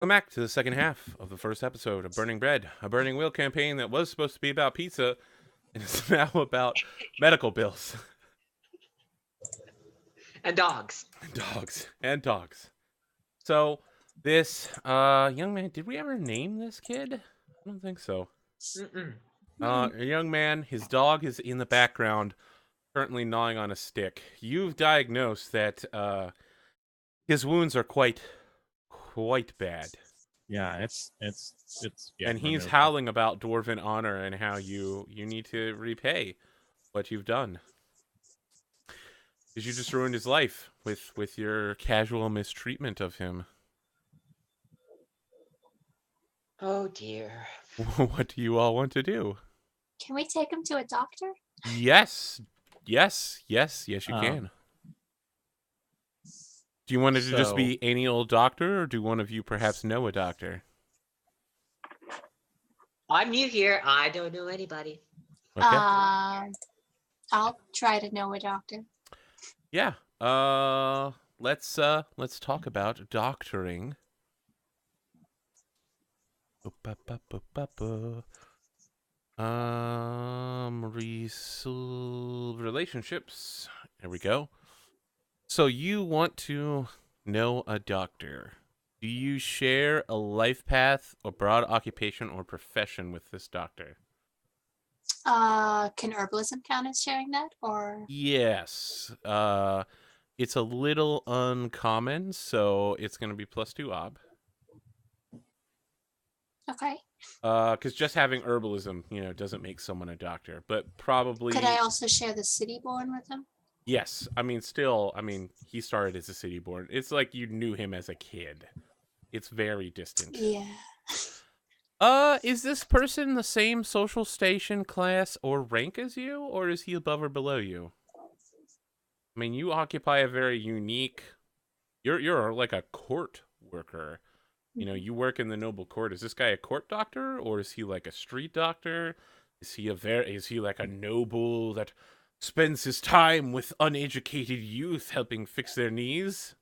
Welcome back to the second half of the first episode of Burning Bread, a Burning Wheel campaign that was supposed to be about pizza, and is now about medical bills. And dogs. And dogs. So, this young man, did we ever name this kid? I don't think so. Mm-mm. A young man, his dog is in the background, currently gnawing on a stick. You've diagnosed that his wounds are quite bad. Yeah, it's And he's removed. howling about dwarven honor and how you need to repay what you've done. Because you just ruined his life with your casual mistreatment of him. Oh dear. What do you all want to do? Can we take him to a doctor? Yes, you can. Do you want it to just be any old doctor, or do one of you perhaps know a doctor? I'm new here. I don't know anybody. Okay. I'll try to know a doctor. Yeah. Let's talk about doctoring. Relationships. There we go. So you want to know a doctor. Do you share a life path or broad occupation or profession with this doctor? Can herbalism count as sharing that, or? Yes. It's a little uncommon, so it's going to be +2 ob. Okay. Because just having herbalism, doesn't make someone a doctor, but probably. Could I also share the city born with him? Yes. He started as a city born. It's like you knew him as a kid. It's very distant. Yeah. Is this person the same social station, class, or rank as you, or is he above or below you? I mean, you occupy a very unique. You're like a court worker. You work in the noble court. Is this guy a court doctor, or is he like a street doctor? Is he like a noble that spends his time with uneducated youth helping fix their knees?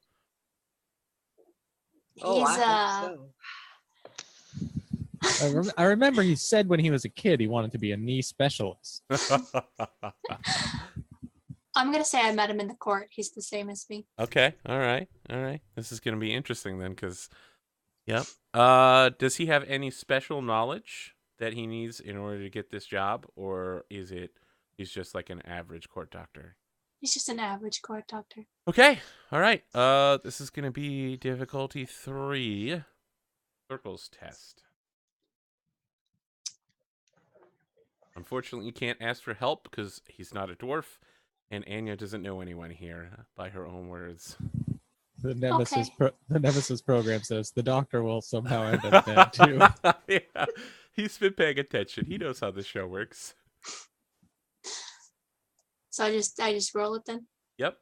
Oh, He's I hope so. I remember he said when he was a kid he wanted to be a knee specialist. I'm gonna say I met him in the court. He's the same as me. Okay, all right. This is gonna be interesting then, because, yep. Does he have any special knowledge that he needs in order to get this job, or is it he's just like an average court doctor? He's just an average court doctor. Okay, all right. This is gonna be difficulty 3, circles test. Unfortunately, you can't ask for help because he's not a dwarf, and Anya doesn't know anyone here, by her own words. The Nemesis program says the doctor will somehow end up dead too. Yeah, he's been paying attention. He knows how this show works. So I just roll it then. Yep.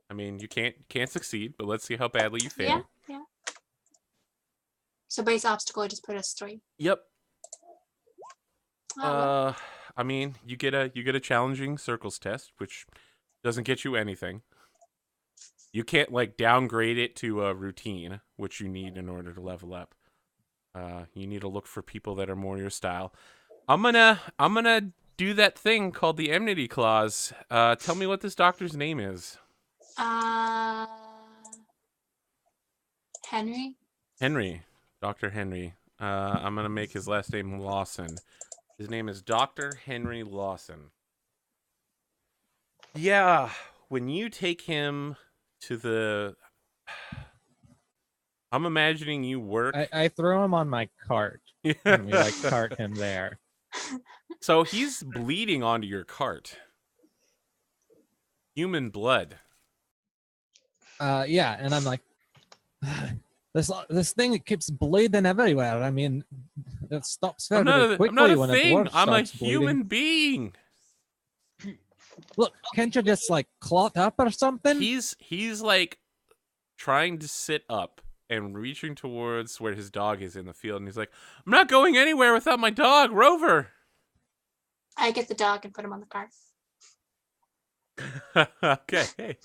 I mean, you can't succeed, but let's see how badly you fail. Yeah. So base obstacle, I just put us 3. Yep. Oh, I mean, you get a challenging circles test, which doesn't get you anything. You can't like downgrade it to a routine, which you need in order to level up. You need to look for people that are more your style. I'm gonna do that thing called the enmity clause. Tell me what this doctor's name is. Henry. Dr. Henry. I'm gonna make his last name Lawson. His name is Dr. Henry Lawson. Yeah, when you take him to the... I'm imagining you work... I throw him on my cart, and we cart him there. So he's bleeding onto your cart. Human blood. Yeah, and I'm like, this thing keeps bleeding everywhere. I mean, it stops very quickly I'm not a when thing. a dwarf I'm a starts human bleeding. being. Look, can't you just clot up or something? He's like trying to sit up and reaching towards where his dog is in the field, and he's like, I'm not going anywhere without my dog, Rover. I get the dog and put him on the cart. Okay.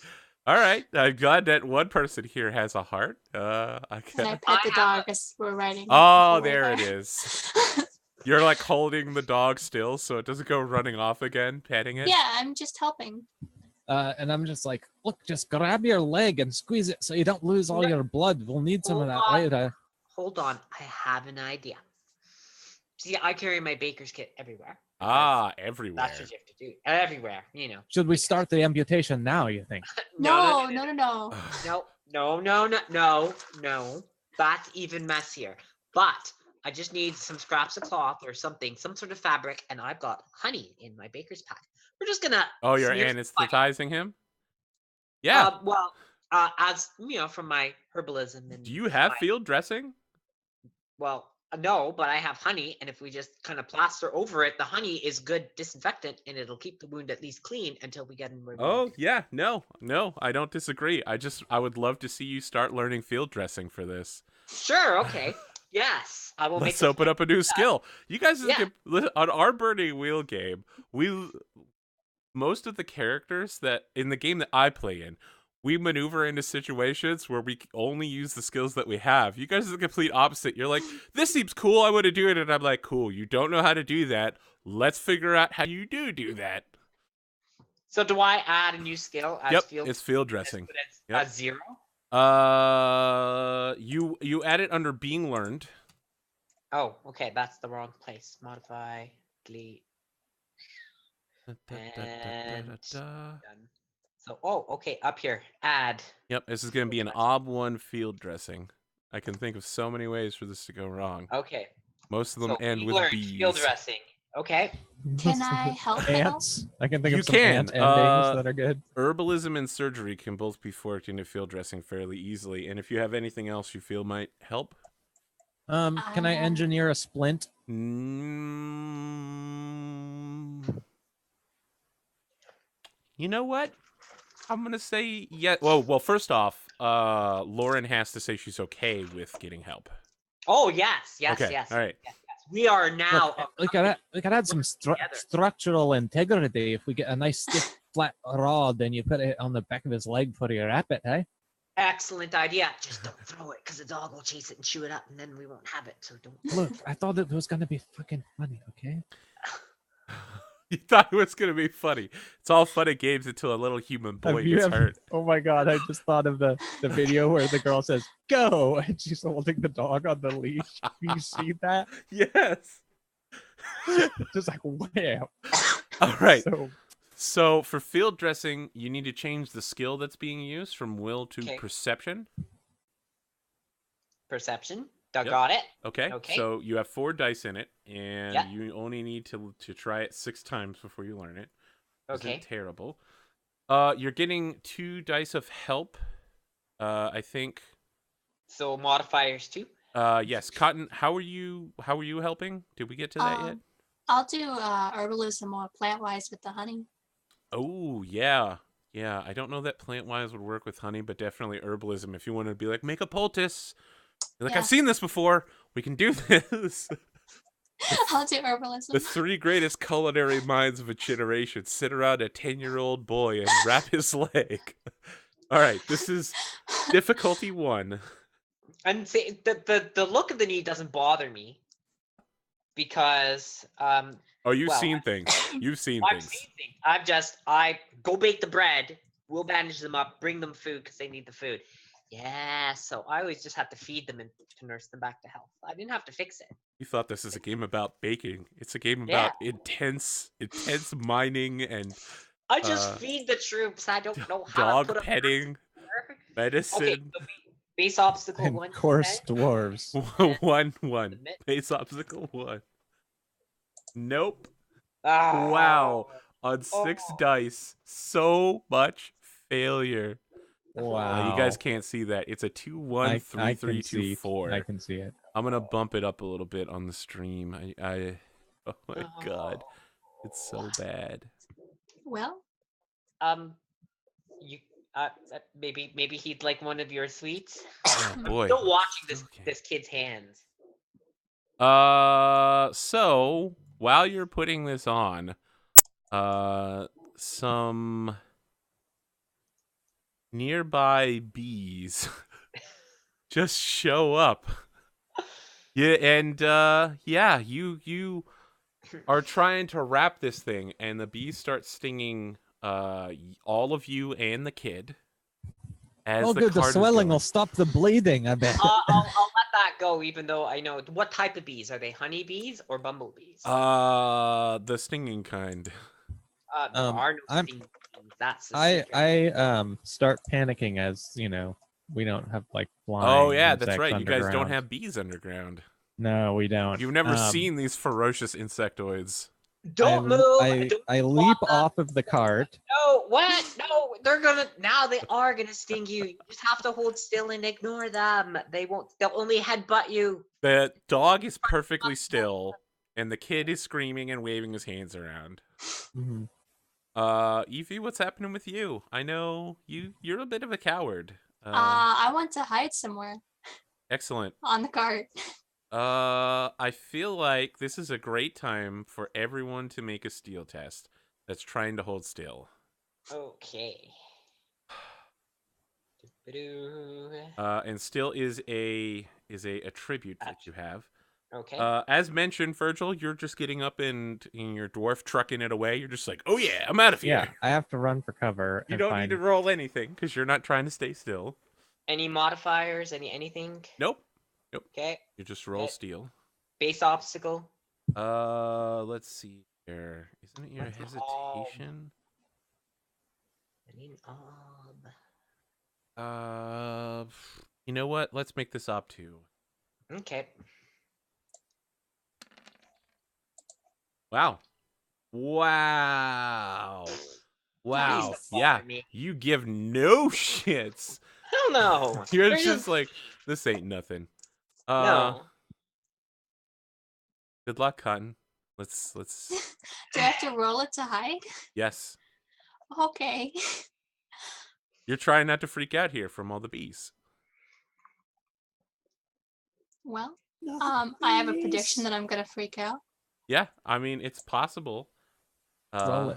All right. I'm glad that one person here has a heart. And I Okay. pet the dog as we're riding. Oh, as we're there it is. You're like holding the dog still so it doesn't go running off again, petting it. Yeah, I'm just helping. And I'm just like, look, just grab your leg and squeeze it so you don't lose all your blood. We'll need some of that later. Hold on, I have an idea. See, I carry my baker's kit everywhere. Everywhere. That's what you have to do. Everywhere, you know. Should we start the amputation now, you think? No. No. That's even messier. But I just need some scraps of cloth or something, some sort of fabric, and I've got honey in my baker's pack. We're just gonna. Oh, you're smear some anesthetizing him? Yeah. As you know, from my herbalism and. Do you have field dressing? Well, no, but I have honey, and if we just kind of plaster over it, the honey is good disinfectant, and it'll keep the wound at least clean until we get in. Oh, yeah. No, I don't disagree. I would love to see you start learning field dressing for this. Sure, okay. Yes, I will. Let's open up a new skill. You guys, on our Burning Wheel game, most of the characters that in the game that I play in, we maneuver into situations where we only use the skills that we have. You guys are the complete opposite. You're like, this seems cool, I want to do it. And I'm like, cool, you don't know how to do that. Let's figure out how you do that. So do I add a new skill as Yep, field? it's field dressing. Yep. A 0? You add it under being learned. Oh, okay, that's the wrong place. Modify, delete. And done. So, okay, up here, add. Yep, this is going to be an OB1 field dressing. I can think of so many ways for this to go wrong. Okay. Most of them end with B's. Field dressing. Okay. Can I help? Ants? I can think You of some can. ant endings that are good. Herbalism and surgery can both be forked into field dressing fairly easily. And if you have anything else you feel might help. Can I engineer a splint? You know what? I'm gonna say yeah. Well, first off, Lauren has to say she's okay with getting help. Oh yes. Okay. All right. Yes. We are now. Look, we could add some structural integrity if we get a nice stiff flat rod, then you put it on the back of his leg for your rabbit, hey? Excellent idea. Just don't throw it, because the dog will chase it and chew it up, and then we won't have it. So don't. Look, I thought it was gonna be fucking funny, okay? You thought it was gonna be funny. It's all fun and games until a little human boy gets hurt. Oh my god, I just thought of the video where the girl says, go! And she's holding the dog on the leash. You see that? Yes. Just like, wham. All right. So for field dressing, you need to change the skill that's being used from will to perception. Perception. Got it. Okay. So you have 4 dice in it, and you only need to try it 6 times before you learn it. Okay. Isn't terrible. You're getting 2 dice of help. I think. So modifiers too. Yes. Cotton, how are you helping? Did we get to that yet? I'll do herbalism or plant-wise with the honey. Oh yeah. Yeah, I don't know that plant-wise would work with honey, but definitely herbalism. If you want to be like, make a poultice. You're like, I've seen this before. We can do this. I'll do herbalism. The 3 greatest culinary minds of a generation sit around a 10-year-old boy and wrap his leg. All right, this is difficulty 1. And see, the look of the knee doesn't bother me because you've seen things. You've seen things. I go bake the bread. We'll bandage them up, bring them food because they need the food. Yeah, so I always just have to feed them and to nurse them back to health. I didn't have to fix it. You thought this is a game about baking. It's a game about intense mining and I just feed the troops. I don't know how to put petting, medicine. Okay, so base obstacle and 1. Course dwarves. 1. Base obstacle 1. Nope. Oh. Wow. On 6 dice. So much failure. Wow. You guys can't see that. It's a 2, 1, 3, 3, 2, 4. I can see it. I'm gonna bump it up a little bit on the stream. Oh my god. It's so bad. Well, you maybe he'd like one of your sweets. Oh boy. I'm still watching this kid's hands. So while you're putting this on, . nearby bees just show up. Yeah, and yeah, you are trying to wrap this thing, and the bees start stinging all of you and the kid. As Oh, the good. The cart is swelling going. will stop the bleeding, I bet. I'll let that go, even though I know what type of bees are they? Honey bees or bumblebees? The stinging kind. There are no I'm- stinging bees. That's the I secret. start panicking as we don't have like flying. Oh yeah, that's insects right. You guys don't underground. have bees underground. No, we don't. You've never seen these ferocious insectoids. Don't move. I leap off of the cart. No, what? No, they are gonna sting you. You just have to hold still and ignore them. They'll only headbutt you. The dog is perfectly still, and the kid is screaming and waving his hands around. Mhm. Evie, what's happening with you? I know you're a bit of a coward. I want to hide somewhere Excellent. on the cart. I feel like this is a great time for everyone to make a steel test that's trying to hold still. Okay. And still is a attribute that you have. Okay. As mentioned, Virgil, you're just getting up and in your dwarf trucking it away. You're just like, oh yeah, I'm out of here. Yeah, I have to run for cover. You and don't find... need to roll anything because you're not trying to stay still. Any modifiers? Anything? Nope. Okay. You just roll steel. Base obstacle. Let's see here. Isn't it your What's hesitation? You know what? Let's make this op 2. Okay. Wow. Wow. Nice. Yeah. You give no shits. Hell no. You're just like, this ain't nothing. No. Good luck, Cotton. Let's Do I have to roll it to hide? Yes. Okay. You're trying not to freak out here from all the bees. Well, I have a prediction that I'm gonna freak out. Yeah, I mean, it's possible. Roll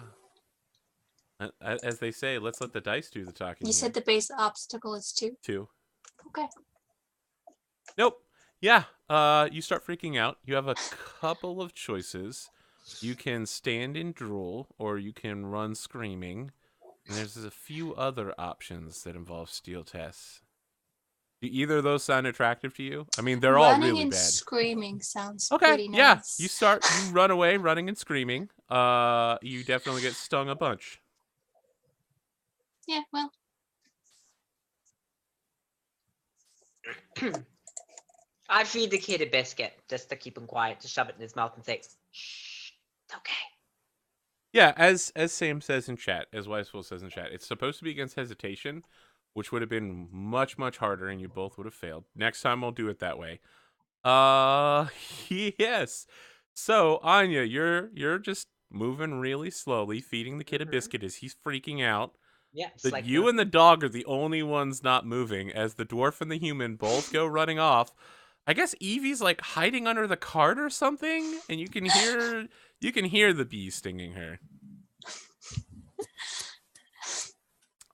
it. As they say, let's let the dice do the talking. You said the base obstacle is 2? 2. Okay. Nope. Yeah, you start freaking out. You have a couple of choices. You can stand and drool, or you can run screaming. And there's a few other options that involve steel tests. Do either of those sound attractive to you? I mean, they're all really Running and bad. screaming sounds Okay, pretty nice. yeah. You run away, running and screaming. You definitely get stung a bunch. Yeah, well. I'd feed the kid a biscuit just to keep him quiet, to shove it in his mouth and say, shh, it's okay. Yeah, as Sam says in chat, as Wiseful says in chat, it's supposed to be against hesitation, which would have been much, much harder, and you both would have failed. Next time I'll do it that way. Yes. So, Anya, you're just moving really slowly, feeding the kid a biscuit as he's freaking out. Yeah, You and the dog are the only ones not moving, as the dwarf and the human both go running off. I guess Evie's like hiding under the cart or something, and you can hear the bees stinging her.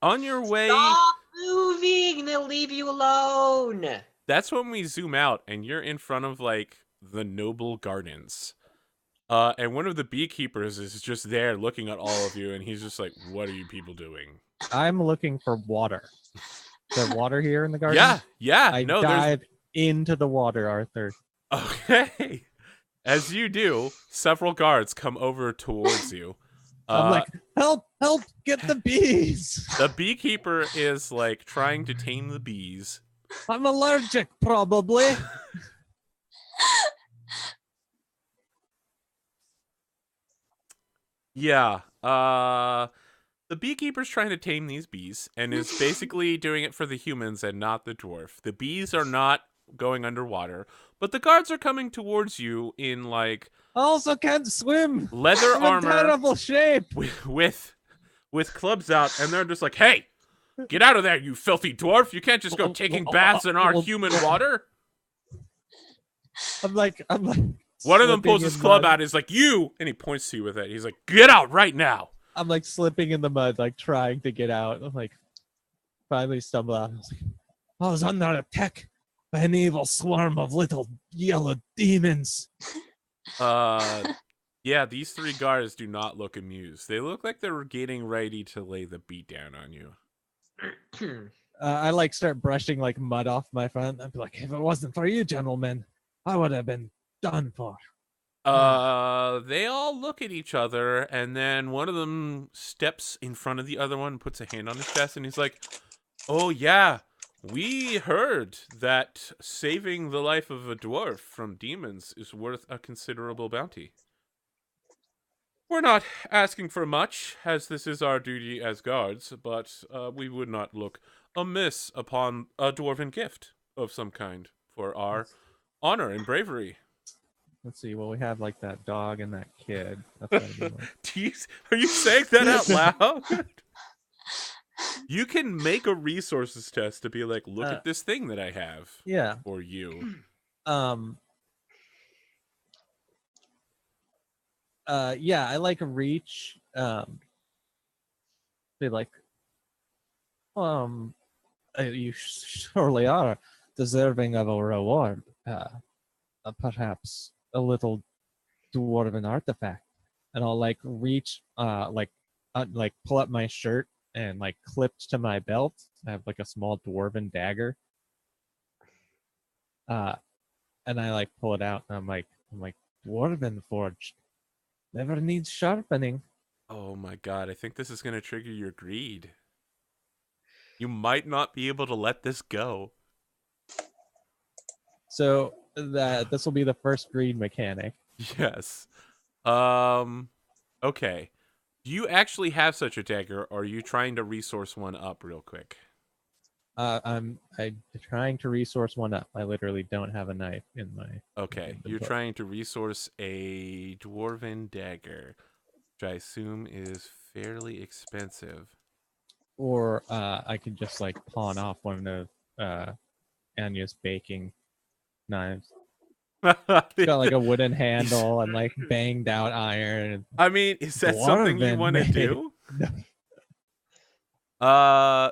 On your way. Stop moving! They'll leave you alone. That's when we zoom out, and you're in front of like the noble gardens. And one of the beekeepers is just there looking at all of you, and he's just like, "What are you people doing?" I'm looking for water. Is there water here in the garden? Yeah. I No, dive into the water, Arthur. Okay. As you do, several guards come over towards you. I'm like, help, get the bees. The beekeeper is like trying to tame the bees. I'm allergic, probably. Yeah. The beekeeper's trying to tame these bees and is basically doing it for the humans and not the dwarf. The bees are not going underwater, but the guards are coming towards you in like I also can't swim. Leather I'm armor, in terrible shape. with clubs out, and they're just like, "Hey, get out of there, you filthy dwarf! You can't just go taking baths in our human water." I'm like. One of them pulls his club out. He's like, "You," and he points to you with it. He's like, "Get out right now." I'm like slipping in the mud, like trying to get out. I'm like, finally stumble out. I was under attack by an evil swarm of little yellow demons. Yeah, these 3 guards do not look amused. They look like they're getting ready to lay the beat down on you. I like start brushing like mud off my front. I'd be like, if it wasn't for you, gentlemen, I would have been done for. They all look at each other, and then one of them steps in front of the other one, puts a hand on his chest, and he's like, "Oh yeah, we heard that saving the life of a dwarf from demons is worth a considerable bounty. We're not asking for much, as this is our duty as guards, but we would not look amiss upon a dwarven gift of some kind for our honor and bravery." Let's see. Well, we have like that dog and that kid. That's gotta be like... Are you saying that out loud? You can make a resources test to be like, look at this thing that I have. Yeah. For you. Yeah, I like reach. Be like, you surely are deserving of a reward. Perhaps a little dwarven artifact, and I'll like reach, like pull up my shirt and like clipped to my belt. I have like a small dwarven dagger. And I like pull it out, and I'm like dwarven forged, never needs sharpening. Oh my god, I think this is gonna trigger your greed. You might not be able to let this go. So this will be the first greed mechanic. Yes. Okay. Do you actually have such a dagger, or are you trying to resource one up real quick? I'm trying to resource one up. I literally don't have a knife in my... Okay, you're trying to resource a dwarven dagger, which I assume is fairly expensive. Or I could just like pawn off one of Anya's baking knives. Got like a wooden handle and like banged out iron. I mean, is that something you want to do?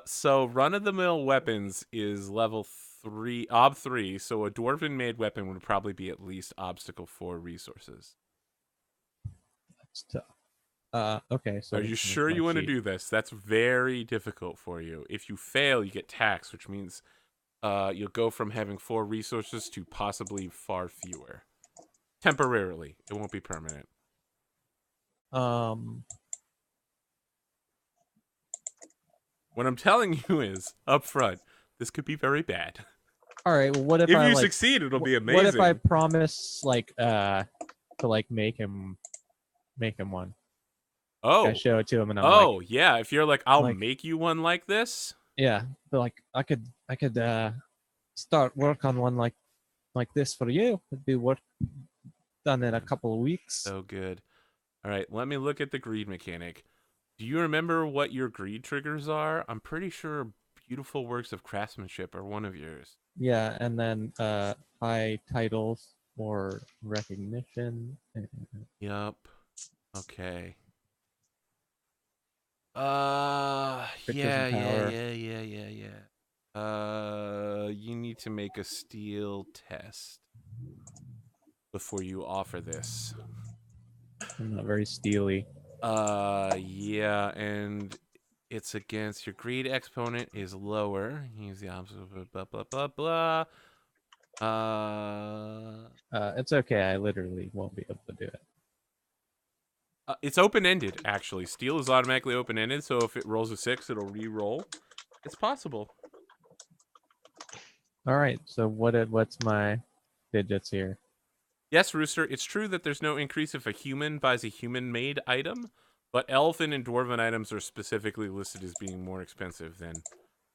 So run-of-the-mill weapons is level 3, ob 3, so a dwarven made weapon would probably be at least obstacle 4 resources. That's tough. Okay, so are you sure you want to do this? That's very difficult for you. If you fail, you get taxed, which means you'll go from having 4 resources to possibly far fewer. Temporarily. It won't be permanent. What I'm telling you is, up front, this could be very bad. All right, well, what if you like, succeed, it'll be amazing. What if I promise like to like make him one? Oh. I show it to him and I'm like, yeah, if you're like, I'll make you one like this? Yeah, but like I could start work on one like this for you. It'd be work done in a couple of weeks. So good. All right, let me look at the greed mechanic. Do you remember what your greed triggers are? I'm pretty sure beautiful works of craftsmanship are one of yours. Yeah, and then high titles or recognition. Yup. Okay. You need to make a steel test before you offer this. I'm not very steely. Yeah, and it's against your greed exponent is lower. Use the opposite of blah blah blah blah. It's okay. I literally won't be able to do it. It's open-ended, actually. Steel is automatically open-ended, so if it rolls a 6, it'll re-roll. It's possible. All right. So what's my digits here? Yes, Rooster, it's true that there's no increase if a human buys a human-made item, but elfin and dwarven items are specifically listed as being more expensive than...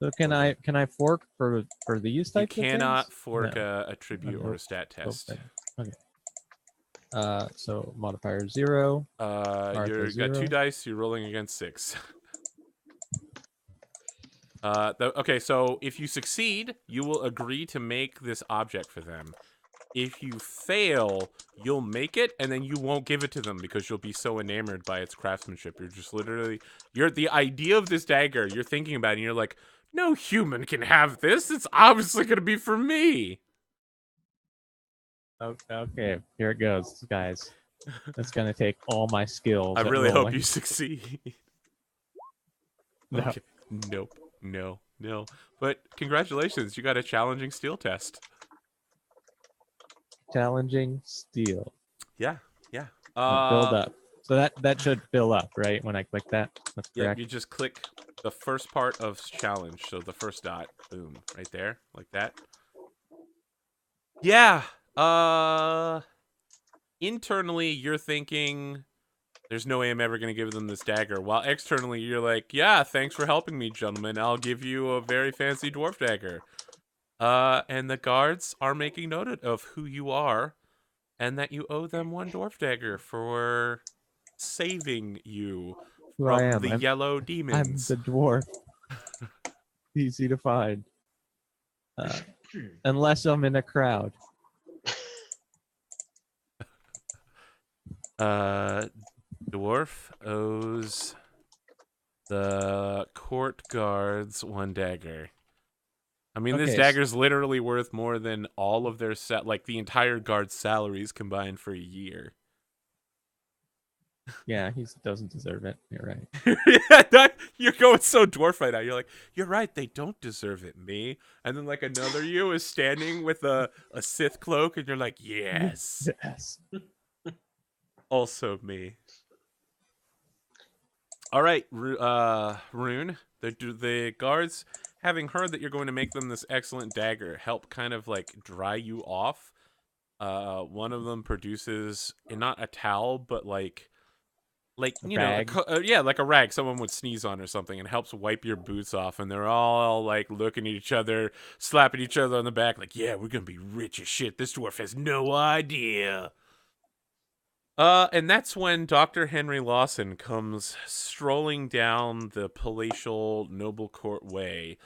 So can I fork for these types of things? You cannot fork a tribute or a stat test. Okay. So modifier 0. You've got 2 dice. You're rolling against 6. Okay, so if you succeed, you will agree to make this object for them. If you fail, you'll make it, and then you won't give it to them because you'll be so enamored by its craftsmanship. You're just literally... the idea of this dagger, you're thinking about it, and you're like, No human can have this. It's obviously going to be for me. Okay, here it goes, guys. It's gonna take all my skills. I at really hope rolling. you succeed. No. Okay. Nope. No. No. But congratulations, you got a challenging steel test. Challenging steel. Yeah. Yeah. Build up. So that should fill up, right? When I click that. That's Yep, correct. you just click the first part of challenge, so the first dot, boom, right there, like that. Yeah. Internally you're thinking there's no way I'm ever going to give them this dagger, while externally you're like, yeah, thanks for helping me, gentlemen. I'll give you a very fancy dwarf dagger. And the guards are making note of who you are and that you owe them one dwarf dagger for saving you Who I from am. the yellow I'm demons. the dwarf. Easy to find. Unless I'm in a crowd. Dwarf owes the court guards one dagger. I mean, this Okay, dagger's literally worth more than all of their like the entire guard's salaries combined for a year. Yeah, he doesn't deserve it. You're right. You're going so dwarf right now. You're like, you're right, they don't deserve it, me. And then like another you is standing with a Sith cloak, and you're like, yes, Yes. also me. All right, Rune. The guards, having heard that you're going to make them this excellent dagger, help kind of like dry you off. One of them produces not a towel, but like you Rag. know, yeah, like a rag someone would sneeze on or something, and helps wipe your boots off. And they're all like looking at each other, slapping each other on the back, like, yeah, we're gonna be rich as shit. This dwarf has no idea. And that's when Dr. Henry Lawson comes strolling down the palatial Noble Court way,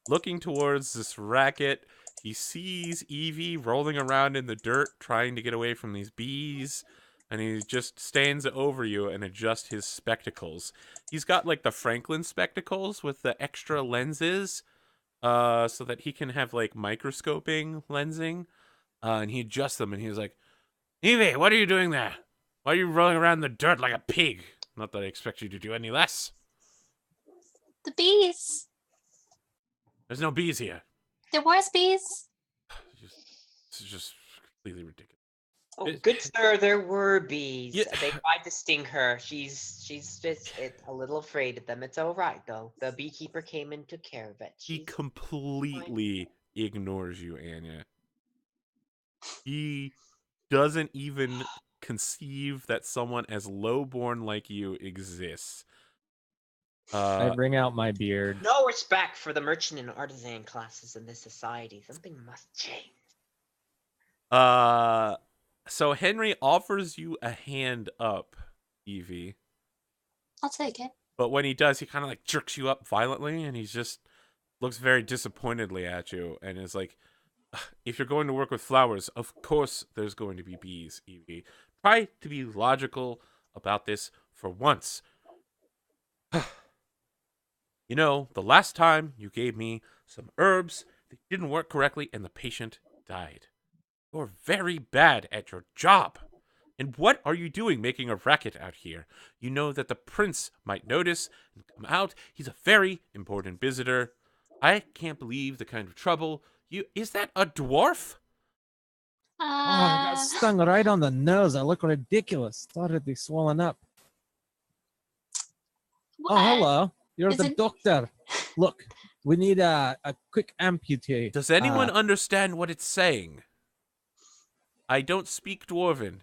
looking towards this racket. He sees Evie rolling around in the dirt, trying to get away from these bees, and he just stands over you and adjusts his spectacles. He's got like the Franklin spectacles with the extra lenses, so that he can have like microscoping lensing. And he adjusts them, and he's like, Evie, what are you doing there? Why are you rolling around in the dirt like a pig? Not that I expect you to do any less. The bees. There's no bees here. There was bees. This is just completely ridiculous. Oh, good sir, there were bees. Yeah. They tried to sting her. She's just a little afraid of them. It's all right though. The beekeeper came and took care of it. He She's completely ignores you, Anya. He doesn't even conceive that someone as lowborn like you exists. I bring out my beard. no respect for the merchant and artisan classes in this society. Something must change. So Henry offers you a hand up, Evie. I'll take it. But when he does, he kind of like jerks you up violently, and he just looks very disappointedly at you and is like, if you're going to work with flowers, of course there's going to be bees, Evie. Try to be logical about this for once. You know, the last time you gave me some herbs, they didn't work correctly and the patient died. You're very bad at your job. And what are you doing making a racket out here? You know that the prince might notice and come out. He's a very important visitor. I can't believe the kind of trouble you... Is that a dwarf? Oh, I got stung right on the nose. I look ridiculous. Already swollen up. what? Oh, hello. You're the Isn't- doctor. Look, we need a quick amputee. Does anyone understand what it's saying? I don't speak Dwarven.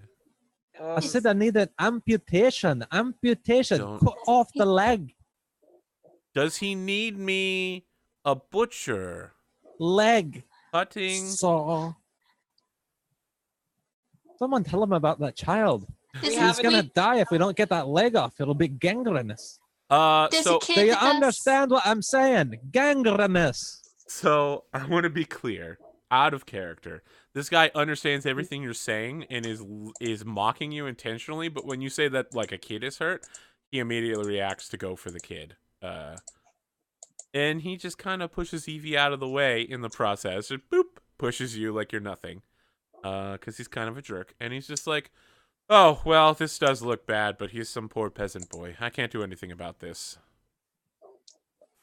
I said I need an amputation. Amputation. Don't- Cut off the leg. Does he need me a butcher? Leg. Cutting? Saw. Someone tell him about that child. Is He's it- gonna die if we don't get that leg off. It'll be gangrenous. There's So a kid Do you that does- understand what I'm saying? Gangrenous. So I want to be clear, out of character. This guy understands everything you're saying and is mocking you intentionally. But when you say that like a kid is hurt, he immediately reacts to go for the kid. And he just kind of pushes Evie out of the way in the process. Just boop, pushes you like you're nothing. Because he's kind of a jerk. And he's just like, oh, well, this does look bad, but he's some poor peasant boy. I can't do anything about this.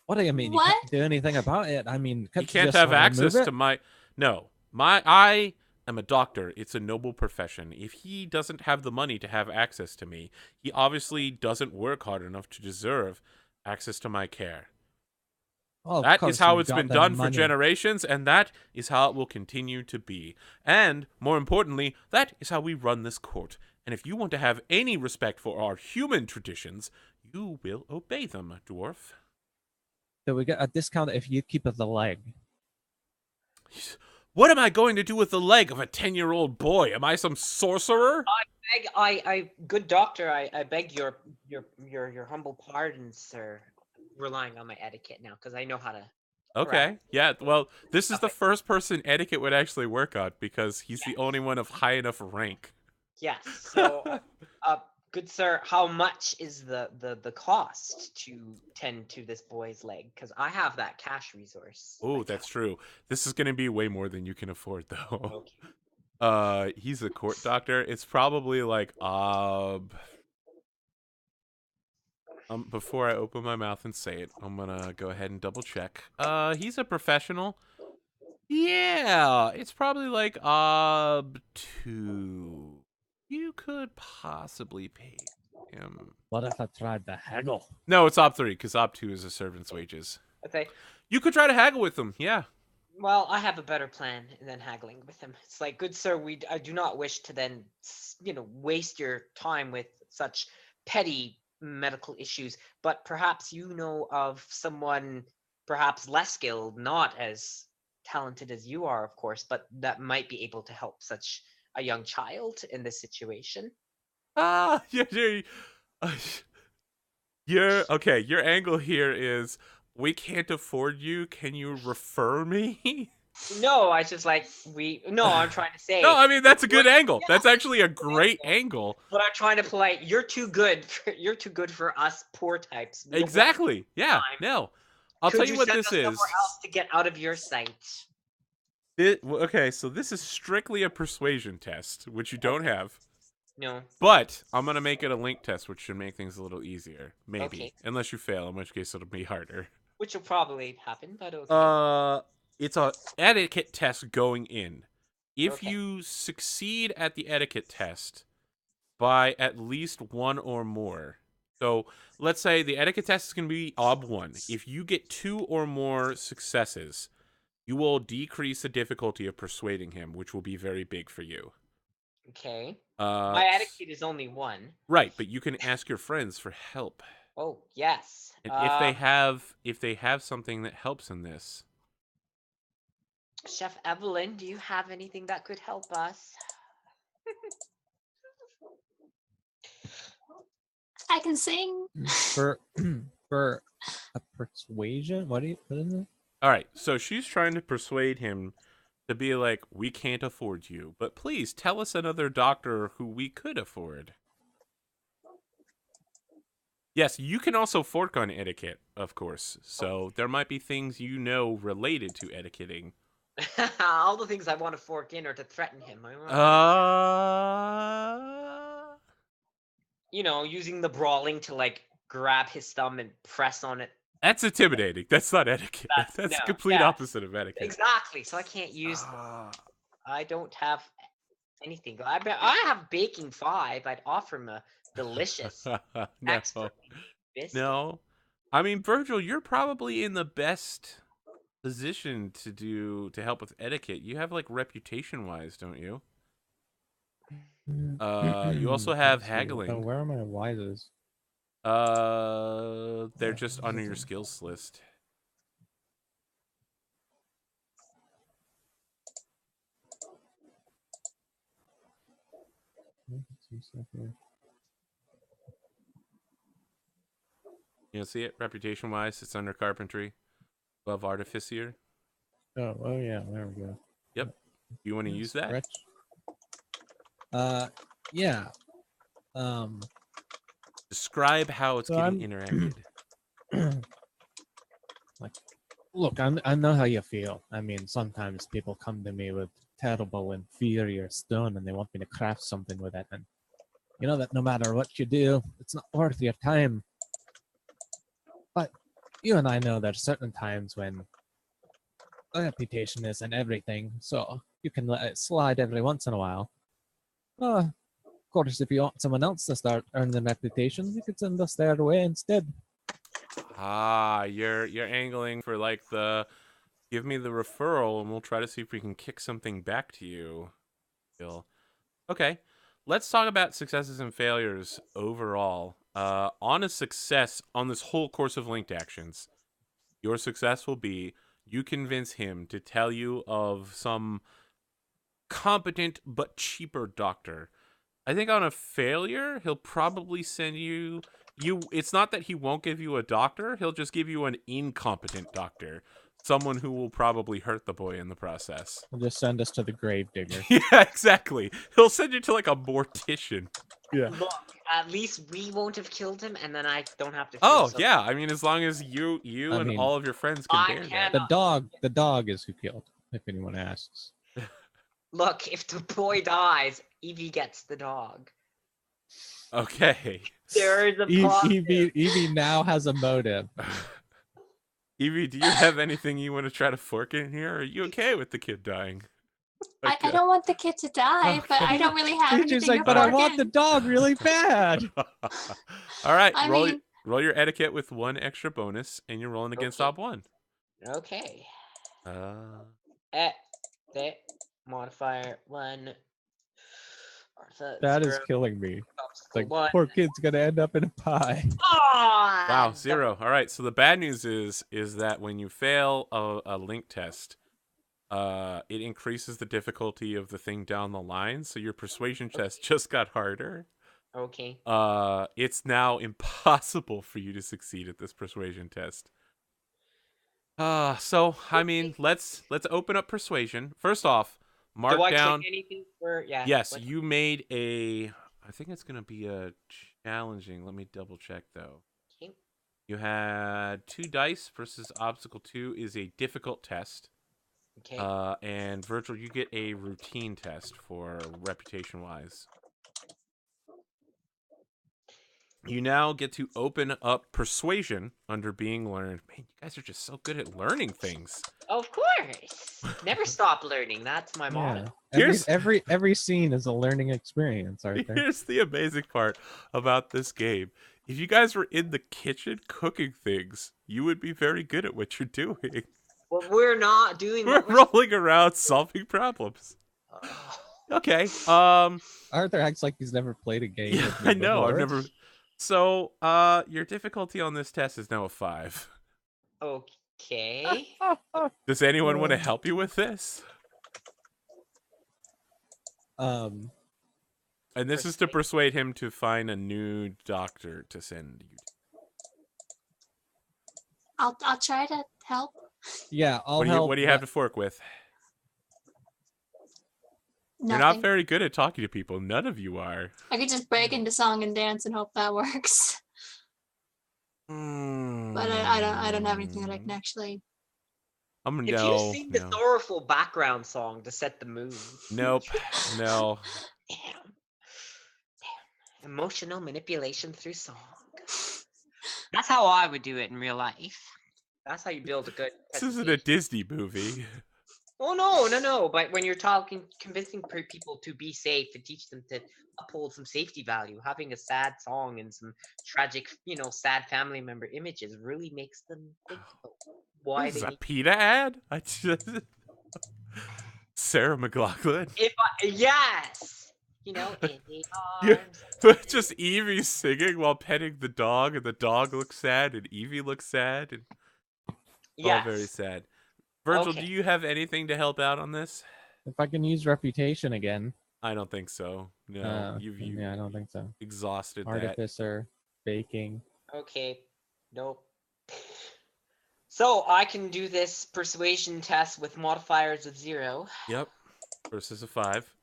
What do you mean? You What? can't do anything about it? I mean, You can't can't just have remove access it? to my... No. I am a doctor. It's a noble profession. If he doesn't have the money to have access to me, he obviously doesn't work hard enough to deserve access to my care. Well, of That course is how you it's got been the done for money. generations, and that is how it will continue to be. And, more importantly, that is how we run this court. And if you want to have any respect for our human traditions, you will obey them, dwarf. So we get a discount if you keep the leg. What am I going to do with the leg of a 10-year-old boy? Am I some sorcerer? Good doctor, I beg your humble pardon, sir. Relying on my etiquette now, because I know how to. Okay, yeah, well, this is the Okay. first person etiquette would actually work on, because he's the only one of high enough rank. Yes. So, good sir, how much is the cost to tend to this boy's leg? Because I have that cash resource. Oh, that's true. This is going to be way more than you can afford, though. Okay. He's a court doctor. It's probably like, before I open my mouth and say it, I'm gonna go ahead and double check. He's a professional. Yeah, it's probably like, 2. You could possibly pay him. What if I tried to haggle? No, it's Ob 3, because Ob 2 is a servant's wages. Okay. You could try to haggle with him, yeah. Well, I have a better plan than haggling with him. It's like, good sir, I do not wish to then, waste your time with such petty medical issues, but perhaps you know of someone perhaps less skilled, not as talented as you are, of course, but that might be able to help such a young child in this situation. Okay, your angle here is, we can't afford you, can you refer me? No, I just like I'm trying to say. No, I mean, that's a good angle. Yeah, That's actually a great angle. But I'm trying to play. You're too good. You're too good for us poor types. We don't want Exactly. Yeah. time. No. I'll Could tell you what send this us is. somewhere else to get out of your sight? Okay, so this is strictly a persuasion test, which you don't have. No. But I'm gonna make it a link test, which should make things a little easier, maybe. Okay. Unless you fail, in which case it'll be harder. Which will probably happen, but okay. It's a etiquette test going in. If Okay. you succeed at the etiquette test by at least 1 or more. So let's say the etiquette test is going to be Ob 1. If you get 2 or more successes, you will decrease the difficulty of persuading him, which will be very big for you. Okay. My s- etiquette is only 1. Right, but you can ask your friends for help. Oh yes. And if they have something that helps in this. Chef Evelyn, do you have anything that could help us? I can sing. For a persuasion? What is it? All right, so she's trying to persuade him to be like, we can't afford you, but please tell us another doctor who we could afford. Yes, you can also fork on etiquette, of course. So there might be things you know related to etiquetting. All the things I want to fork in are to threaten him. Using the brawling to like grab his thumb and press on it. That's intimidating. That's not etiquette. That's the complete opposite of etiquette. Exactly. So I can't use. I don't have anything. I have baking 5. I'd offer him a delicious expert biscuit. No. I mean, Virgil, you're probably in the best position to help with etiquette. You have like reputation wise, don't you? You also have haggling. Where are my wises? They're just under your skills list. You see it? Reputation wise, it's under carpentry. Above artificer. Oh yeah, there we go. Yep. You want to use that? Stretch. Yeah. Describe how it's getting interacted. Like Look, I know how you feel. I mean, sometimes people come to me with terrible, inferior stone, and they want me to craft something with it. And you know that no matter what you do, it's not worth your time. But you and I know there's certain times when a reputation isn't everything, so you can let it slide every once in a while. Of course, if you want someone else to start earning a reputation, you could send us their way instead. Ah, you're angling for like the give me the referral and we'll try to see if we can kick something back to you. Bill. Okay. Let's talk about successes and failures overall. On a success on this whole course of linked actions, your success will be you convince him to tell you of some competent but cheaper doctor. I think on a failure, he'll probably send you it's not that he won't give you a doctor, he'll just give you an incompetent doctor. Someone who will probably hurt the boy in the process. He'll just send us to the gravedigger. Yeah, exactly. He'll send you to like a mortician. Yeah. Look, at least we won't have killed him, and then I don't have to. Oh, yeah. I mean, as long as you I and mean, all of your friends can I bear cannot- that. The dog is who killed, if anyone asks. Look, if the boy dies, Evie gets the dog. Okay. There is a positive. Evie now has a motive. Evie, do you have anything you want to try to fork in here? Or are you okay with the kid dying? I don't want the kid to die, but I don't really have She's anything like, to but I fork want in. the dog really bad. All right, I roll mean- roll your etiquette with 1 extra bonus, and you're rolling against Okay. op 1. Okay. Uh, The modifier 1. That is killing me. It's like, One. poor kid's gonna end up in a pie. Oh, wow, 0. All right, so the bad news is that when you fail a link test, it increases the difficulty of the thing down the line. So your persuasion test just got harder. Okay. It's now impossible for you to succeed at this persuasion test. So I mean, let's open up persuasion. First off, mark Do I down. click anything for? Yeah. Yes, what- you made a. I think it's gonna be a challenging. Let me double check though. Okay. You had 2 dice versus obstacle 2 is a difficult test. Okay. And Virgil, you get a routine test for reputation wise. You now get to open up persuasion under being learned. Man, you guys are just so good at learning things. Of course. Never stop learning. That's my motto. Yeah. Here's- Every scene is a learning experience, Arthur. Here's the amazing part about this game. If you guys were in the kitchen cooking things, you would be very good at what you're doing. Well, we're not doing. We're what we're rolling around solving problems. Okay. Arthur acts like he's never played a game. Yeah, with me I know. I've before. never. So, your difficulty on this test is now a 5. Okay. Does anyone want to help you with this? Um, And this is to persuade him to find a new doctor to send you. I'll try to help. yeah, I'll What do you help. What do you have to fork with? Nothing. You're not very good at talking to people. None of you are. I could just break into song and dance and hope that works. But I don't have anything that I can actually. If you sing the sorrowful background song to set the mood. Nope. No. Damn. Emotional manipulation through song. That's how I would do it in real life. That's how you build a good. This isn't a Disney movie. Oh no! But when you're convincing people to be safe and teach them to uphold some safety value, having a sad song and some tragic, sad family member images really makes them think about why This is they a need. PETA ad? I just Sarah McLachlan. Yes, in the Yeah. arms. Just Evie singing while petting the dog, and the dog looks sad, and Evie looks sad, and Yes. all very sad. Virgil, Okay. do you have anything to help out on this? If I can use reputation again. I don't think so. No, you've Yeah, I don't think so. exhausted that. Artificer, baking. Okay. Nope. So I can do this persuasion test with modifiers of 0 Yep. Versus a 5.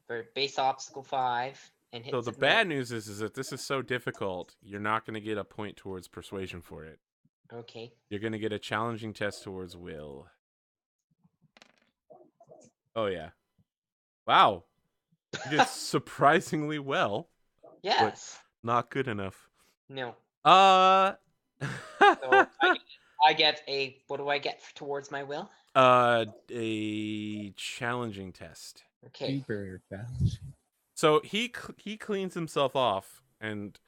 for base obstacle 5 and hit. So the submit. bad news is that this is so difficult, you're not going to get a point towards persuasion for it. Okay. You're going to get a challenging test towards will. Oh, yeah. Wow. You did surprisingly well, but Yes. not good enough. No. Uh, So I get a. What do I get towards my will? a challenging test. Okay. Super fast. So he cleans himself off and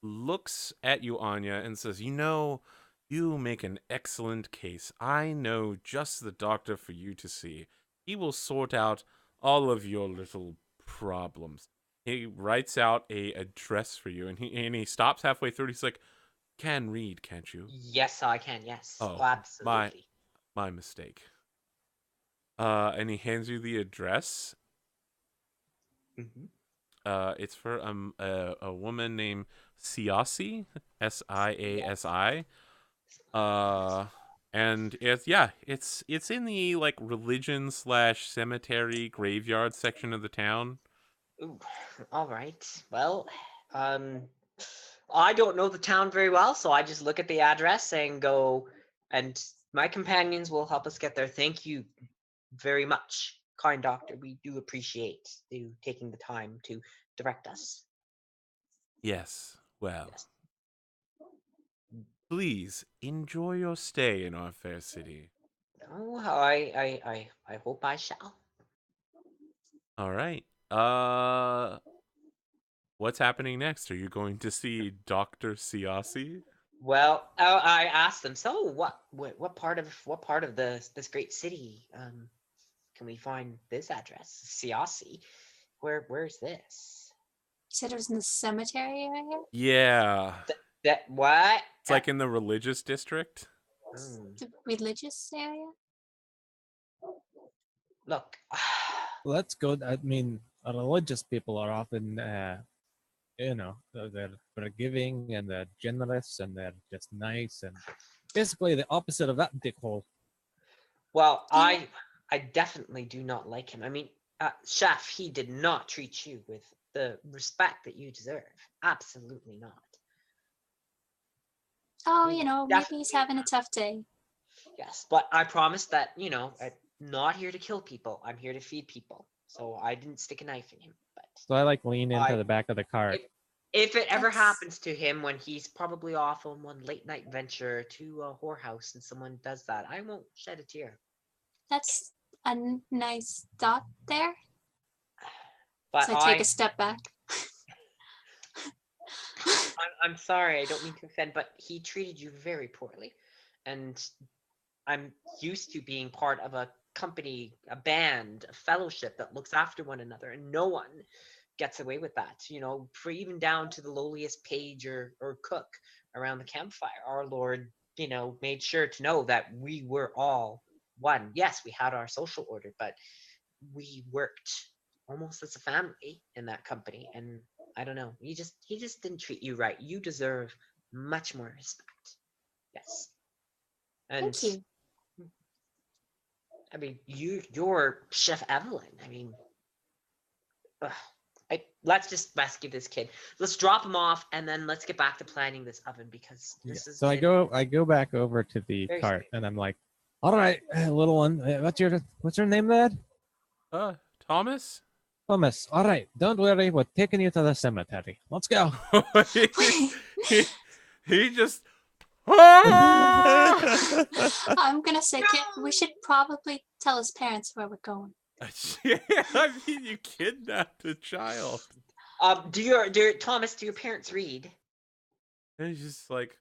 looks at you, Anya, and says, "You know, you make an excellent case. I know just the doctor for you to see. He will sort out all of your little problems." He writes out a address for you, and he stops halfway through. He's like, "Can read, can't you?" Yes, I can. Yes. Oh, Absolutely. my mistake. And he hands you the address. Mm-hmm. It's for a woman named Siasi, Siasi. And it's in the like religion / cemetery graveyard section of the town. Ooh, all right. Well, I don't know the town very well, so I just look at the address and go, and my companions will help us get there. Thank you very much, kind doctor. We do appreciate you taking the time to direct us. Yes. Well, Yes. please enjoy your stay in our fair city. Oh, I hope I shall. All right. What's happening next? Are you going to see Dr. Siasi? Well, I asked them. So, what part of this great city can we find this address? Siasi. Where's this? You said it was in the cemetery area? Yeah. That what? It's like in the religious district. The religious area? Look. Let's go. I mean, religious people are often, they're forgiving and they're generous and they're just nice and basically the opposite of that dickhole. Well, Yeah. I definitely do not like him. I mean, chef, he did not treat you with the respect that you deserve. Absolutely not. Oh, He maybe he's having a tough day. Yes, but I promised that, I'm not here to kill people. I'm here to feed people. So I didn't stick a knife in him. But So I like lean into I- the back of the cart. if it ever That's- happens to him when he's probably off on one late night venture to a whorehouse and someone does that, I won't shed a tear. That's a nice thought there. But So I take a step back. I'm sorry, I don't mean to offend, but he treated you very poorly. And I'm used to being part of a company, a band, a fellowship that looks after one another, and no one gets away with that. For even down to the lowliest page or cook around the campfire, our Lord, made sure to know that we were all one. Yes, we had our social order, but we worked almost as a family in that company. And I don't know, he just didn't treat you right. You deserve much more respect. Yes. And Thank you. I mean, you're Chef Evelyn. I mean, let's just rescue this kid. Let's drop him off, and then let's get back to planning this oven because this is. So I go back over to the Very cart scary. and I'm like, all right, little one, what's your name, lad? Thomas? Thomas. All right, don't worry, we're taking you to the cemetery. Let's go. he just I'm gonna say we should probably tell his parents where we're going. Yeah, I mean, you kidnapped a child. Thomas, do your parents read? And he's just like,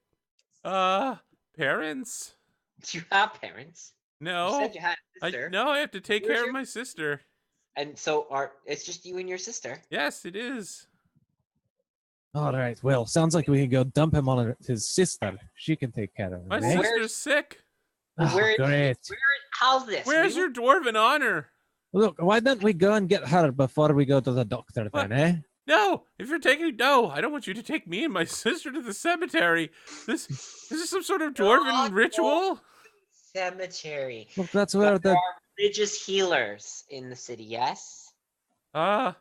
parents? Do you have parents? No. You said you had a sister. I have to take Where's care of your- my sister. And so it's just you and your sister. Yes, it is. All right, well, sounds like we can go dump him on his sister. She can take care of him. My eh? sister's sick. Oh, Where- great. How's this? Where's your dwarven honor? Look, why don't we go and get her before we go to the doctor What? then, eh? No, if you're taking I don't want you to take me and my sister to the cemetery. This is some sort of dwarven No. ritual. cemetery? Look, that's where There the... are religious healers in the city. Yes. I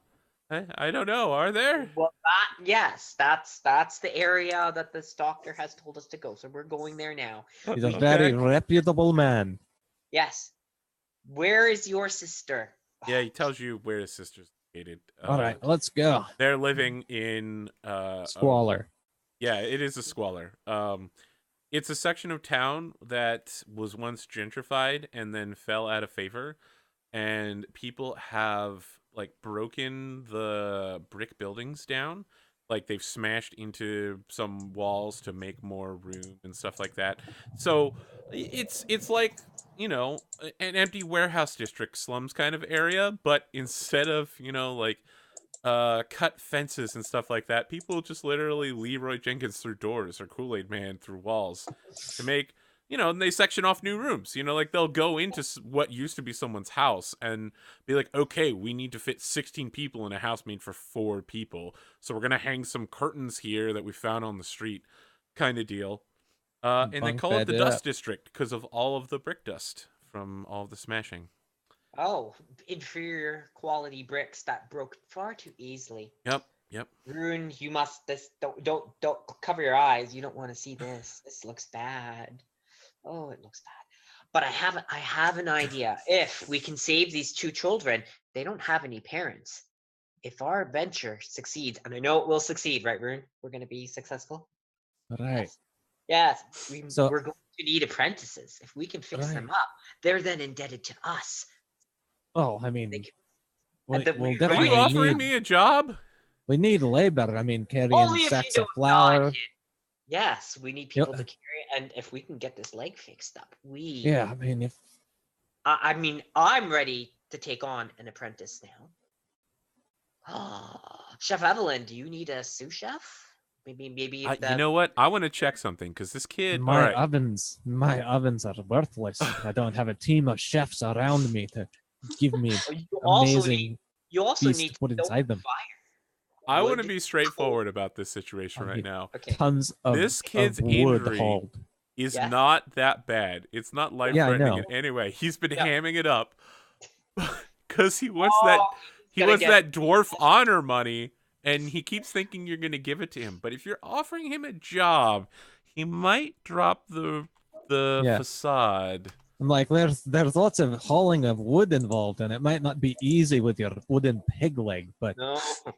don't know. Are there? Well, that Yes, that's the area that this doctor has told us to go. So we're going there now. He's a very reputable man. Yes. Where is your sister? Yeah, he tells you where his sister's located. All right, let's go. They're living in Squalor. Yeah, it is a squalor. It's a section of town that was once gentrified and then fell out of favor, and people have like broken the brick buildings down. Like they've smashed into some walls to make more room and stuff like that. So it's like, you know, an empty warehouse district slums kind of area, but instead of, you know, like cut fences and stuff like that, people just literally Leroy Jenkins through doors or Kool-Aid Man through walls to make, you know, and they section off new rooms. You know, like they'll go into what used to be someone's house and be like, okay, we need to fit 16 people in a house made for 4 people, so we're gonna hang some curtains here that we found on the street, kind of deal. And they call it the Dust District because of all of the brick dust from all of the smashing. Oh, inferior quality bricks that broke far too easily. Yep. Rune, you must don't cover your eyes. You don't want to see this. This looks bad. Oh, it looks bad. But I have an idea. If we can save these 2 children, they don't have any parents. If our venture succeeds, and I know it will succeed, right, Rune? We're going to be successful. Right. Yes. We're going to need apprentices. If we can fix them up, they're then indebted to us. Oh, I mean, we'll are you offering me a job? We need labor. I mean, carrying only sacks of flour. Yes, we need people to carry, and if we can get this leg fixed up, Yeah, I mean, if I mean, I'm ready to take on an apprentice now. Chef Evelyn, do you need a sous chef? Maybe. You know what? I want to check something because this kid. My ovens are worthless. I don't have a team of chefs around me to give me amazing you also feast need to put inside them. Fire. I want to be straightforward about this situation right now. Okay. Tons of this kid's wood injury hauled. is not that bad. It's not life-threatening in any way. He's been hamming it up because he wants that dwarf honor money, and he keeps thinking you're going to give it to him. But if you're offering him a job, he might drop the facade. I'm like, there's lots of hauling of wood involved, and it might not be easy with your wooden pig leg, but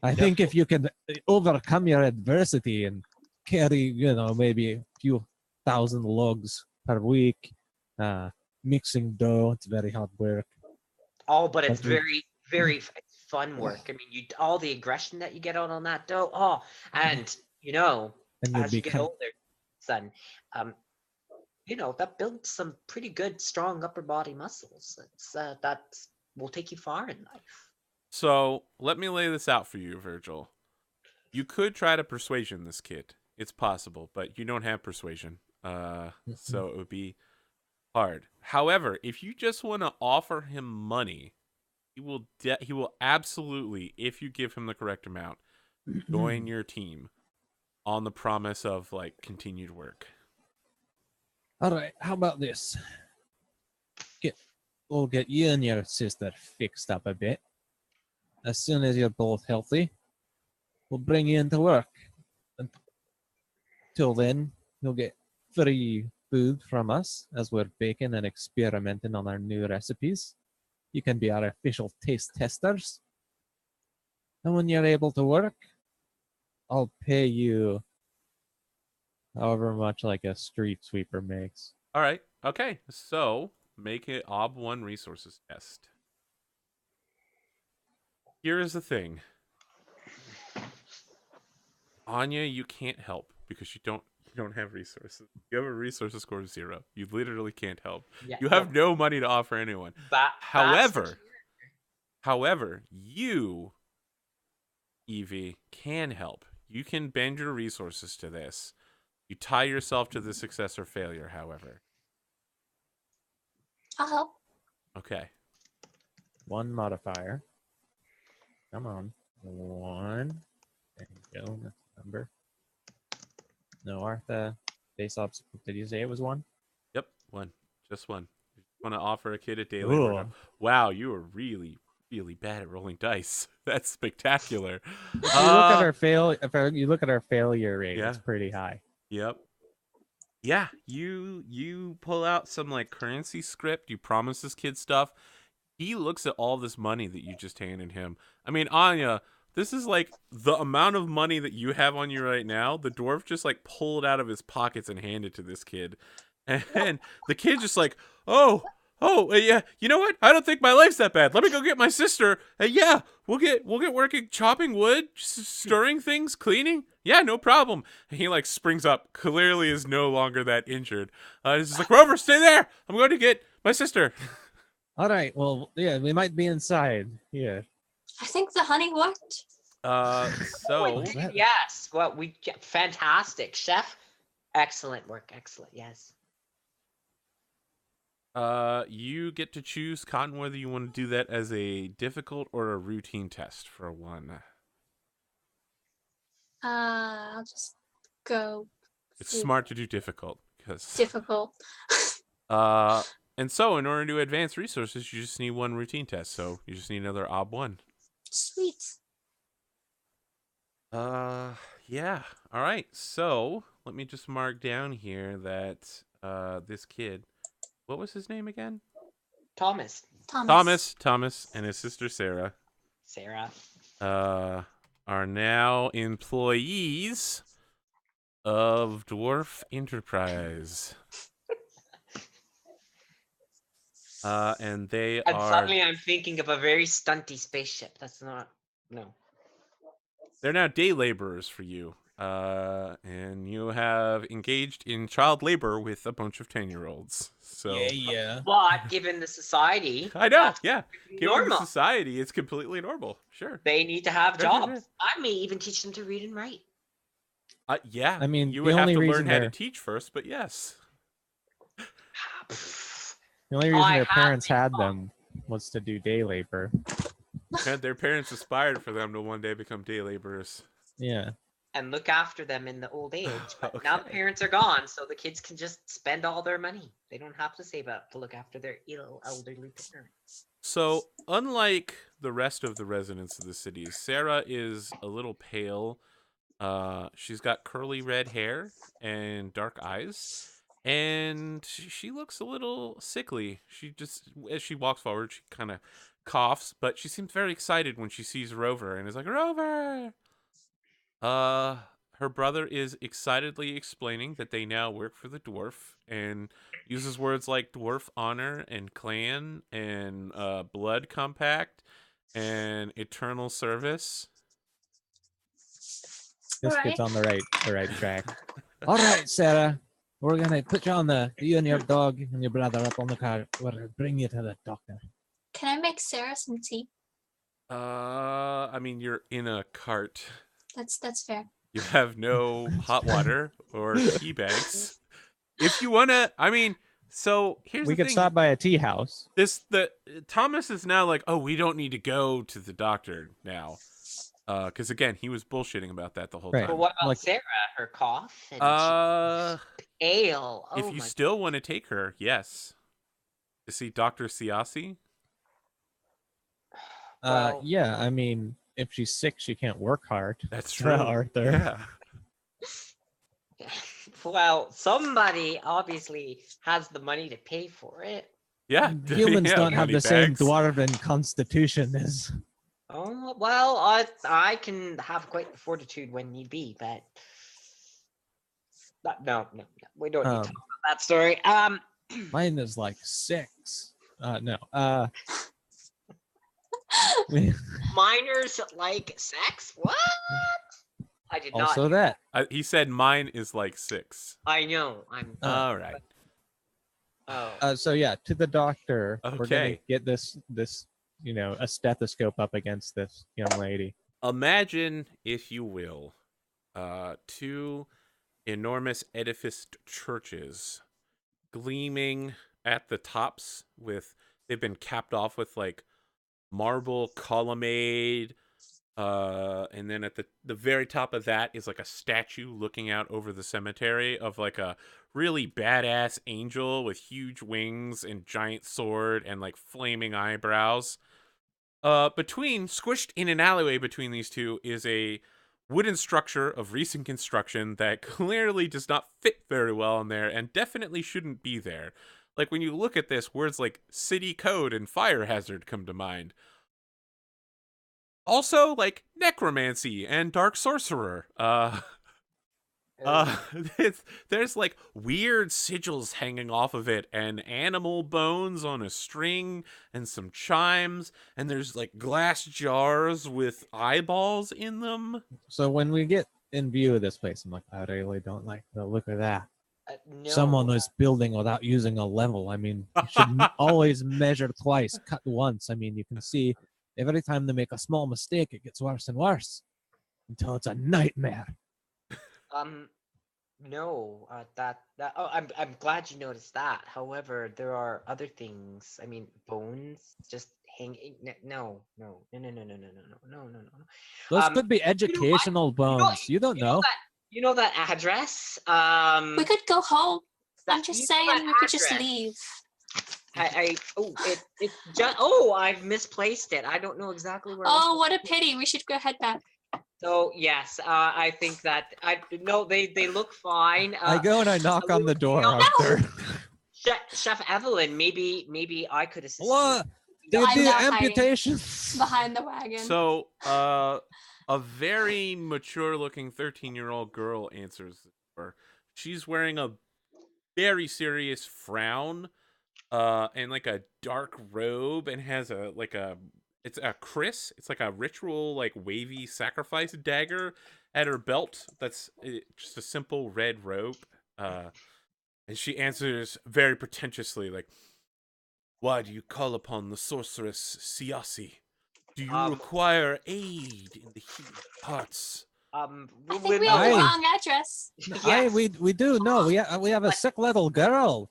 I think if you can overcome your adversity and carry, you know, maybe a few thousand logs per week, mixing dough, it's very hard work. Oh, but it's very, very fun work. I mean, all the aggression that you get out on that dough. Oh, and you know, as you get older, son, you know, that builds some pretty good, strong upper body muscles. That will take you far in life. So let me lay this out for you, Virgil. You could try to persuasion this kid. It's possible, but you don't have persuasion, so it would be hard. However, if you just want to offer him money, he will absolutely, if you give him the correct amount, join your team on the promise of like continued work. All right, how about this? We'll get you and your sister fixed up a bit. As soon as you're both healthy, we'll bring you into work. Until then, you'll get free food from us as we're baking and experimenting on our new recipes. You can be our official taste testers. And when you're able to work, I'll pay you however much like a street sweeper makes. All right. Okay. So make it OB1 resources test. Here is the thing. Anya, you can't help because you don't have resources. You have a resources score of 0. You literally can't help. Yeah, you have no money to offer anyone. However, you, Evie, can help. You can bend your resources to this. You tie yourself to the success or failure, however. I'll help. Okay. 1 modifier. Come on. 1. There you go. That's the number. No, Artha. Base ops. Did you say it was 1? Yep, 1. Just 1. You want to offer a kid a day labor job. Wow, you are really, really bad at rolling dice. That's spectacular. If you look at our failure rate, Yeah. it's pretty high. Yep. Yeah, you pull out some like currency script. You promise this kid stuff. He looks at all this money that you just handed him. I mean, Anya, this is like the amount of money that you have on you right now. The dwarf just like pulled out of his pockets and handed to this kid, and the kid just like, yeah. You know what? I don't think my life's that bad. Let me go get my sister. Yeah, we'll get working, chopping wood, stirring things, cleaning. Yeah, no problem. And he like springs up. Clearly, is no longer that injured. He's just like, Rover, stay there. I'm going to get my sister. All right. Well, yeah, we might be inside. Yeah. I think the honey worked. So Yes. Well, fantastic, chef. Excellent work. Excellent. Yes. you get to choose, Cotton, whether you want to do that as a difficult or a routine test for one. I'll just go It's for smart to do difficult because difficult. and so in order to advance resources, you just need one routine test. So you just need another ob one. Sweet. Yeah. All right. So let me just mark down here that this kid, what was his name again? Thomas. Thomas, and his sister Sarah, are now employees of Dwarf Enterprise. And they And are. suddenly I'm thinking of a very stunty spaceship. That's not. No. They're now day laborers for you. And you have engaged in child labor with a bunch of 10-year-olds. So Yeah. But given the society, I know, that's yeah. Given normal. the society, it's completely normal. Sure. They need to have Sure, sure, jobs. sure. I may even teach them to read and write. Yeah. I mean, you the would have only to learn reason how to they're- teach first, but yes. The only reason I their have parents been had taught. them was to do day labor. And their parents aspired for them to one day become day laborers. Yeah. And look after them in the old age. But now the Okay. parents are gone, so the kids can just spend all their money. They don't have to save up to look after their ill elderly parents. So, unlike the rest of the residents of the city, Sarah is a little pale. She's got curly red hair and dark eyes, and she looks a little sickly. She just, as she walks forward, she kind of coughs, but she seems very excited when she sees Rover and is like, Rover! Her brother is excitedly explaining that they now work for the dwarf and uses words like dwarf honor and clan and blood compact and eternal service. This Alright. kid's on the right track. All right, Sarah. We're gonna put you and your dog and your brother up on the car. We're gonna bring you to the doctor. Can I make Sarah some tea? I mean, you're in a cart. That's fair. You have no hot water or tea bags. If you wanna, I mean, so here's We the could thing. stop by a tea house. Thomas is now like, oh, we don't need to go to the doctor now, because again, he was bullshitting about that the whole Right. But time. what about Like- Sarah? Her cough? And she's pale. Oh If you my still want to take her, yes. To see Dr. Siasi? Well- Yeah. I mean, if she's sick, she can't work hard. That's true. Arthur. Yeah. Well, somebody obviously has the money to pay for it. Yeah. Humans yeah, don't have money the same bags. dwarven constitution as. Oh well, I can have quite the fortitude when need be, but no, we don't need to talk about that story. Mine is like 6. No. Minors like sex? What? I did not. Also that. He said mine is like 6. I know. I'm. All right. Oh. So yeah, to the doctor. We're gonna Okay. get this a stethoscope up against this young lady. Imagine, if you will, 2 enormous edificed churches gleaming at the tops they've been capped off with like marble colonnade, and then at the very top of that is like a statue looking out over the cemetery of like a really badass angel with huge wings and giant sword and like flaming eyebrows. Squished in an alleyway between these two is a wooden structure of recent construction that clearly does not fit very well in there and definitely shouldn't be there. Like, when you look at this, words like city code and fire hazard come to mind. Also, like, necromancy and dark sorcerer. Oh, There's like weird sigils hanging off of it, and animal bones on a string, and some chimes, and there's like glass jars with eyeballs in them. So when we get in view of this place, I'm like, I really don't like the look of that. no. Someone was building without using a level. I mean, you should always measure twice, cut once. I mean, you can see every time they make a small mistake, it gets worse and worse until it's a nightmare. No, oh, I'm glad you noticed that. However, there are other things. I mean, bones just hanging. No. Those could be educational bones. You don't know. You know that address? We could go home. I'm you just know saying that we could just address. leave. It's just I've misplaced it. I don't know exactly where. Oh, what a pity. We should go head back. So yes, I think that they look fine. I go and I knock on the door, No. Arthur. Chef Evelyn, maybe I could assist. What? You. They I'm do not hiding. amputations. Behind the wagon. So, a very mature-looking 13-year-old girl answers the door. She's wearing a very serious frown, and like a dark robe, and has it's a kris. It's like a ritual, like wavy sacrifice dagger at her belt. That's just a simple red robe. And she answers very pretentiously, like, "Why do you call upon the sorceress Siasi? Do you require aid in the healing parts?" I think we have the Aye. wrong address. Aye, we do know. We have a sick little girl,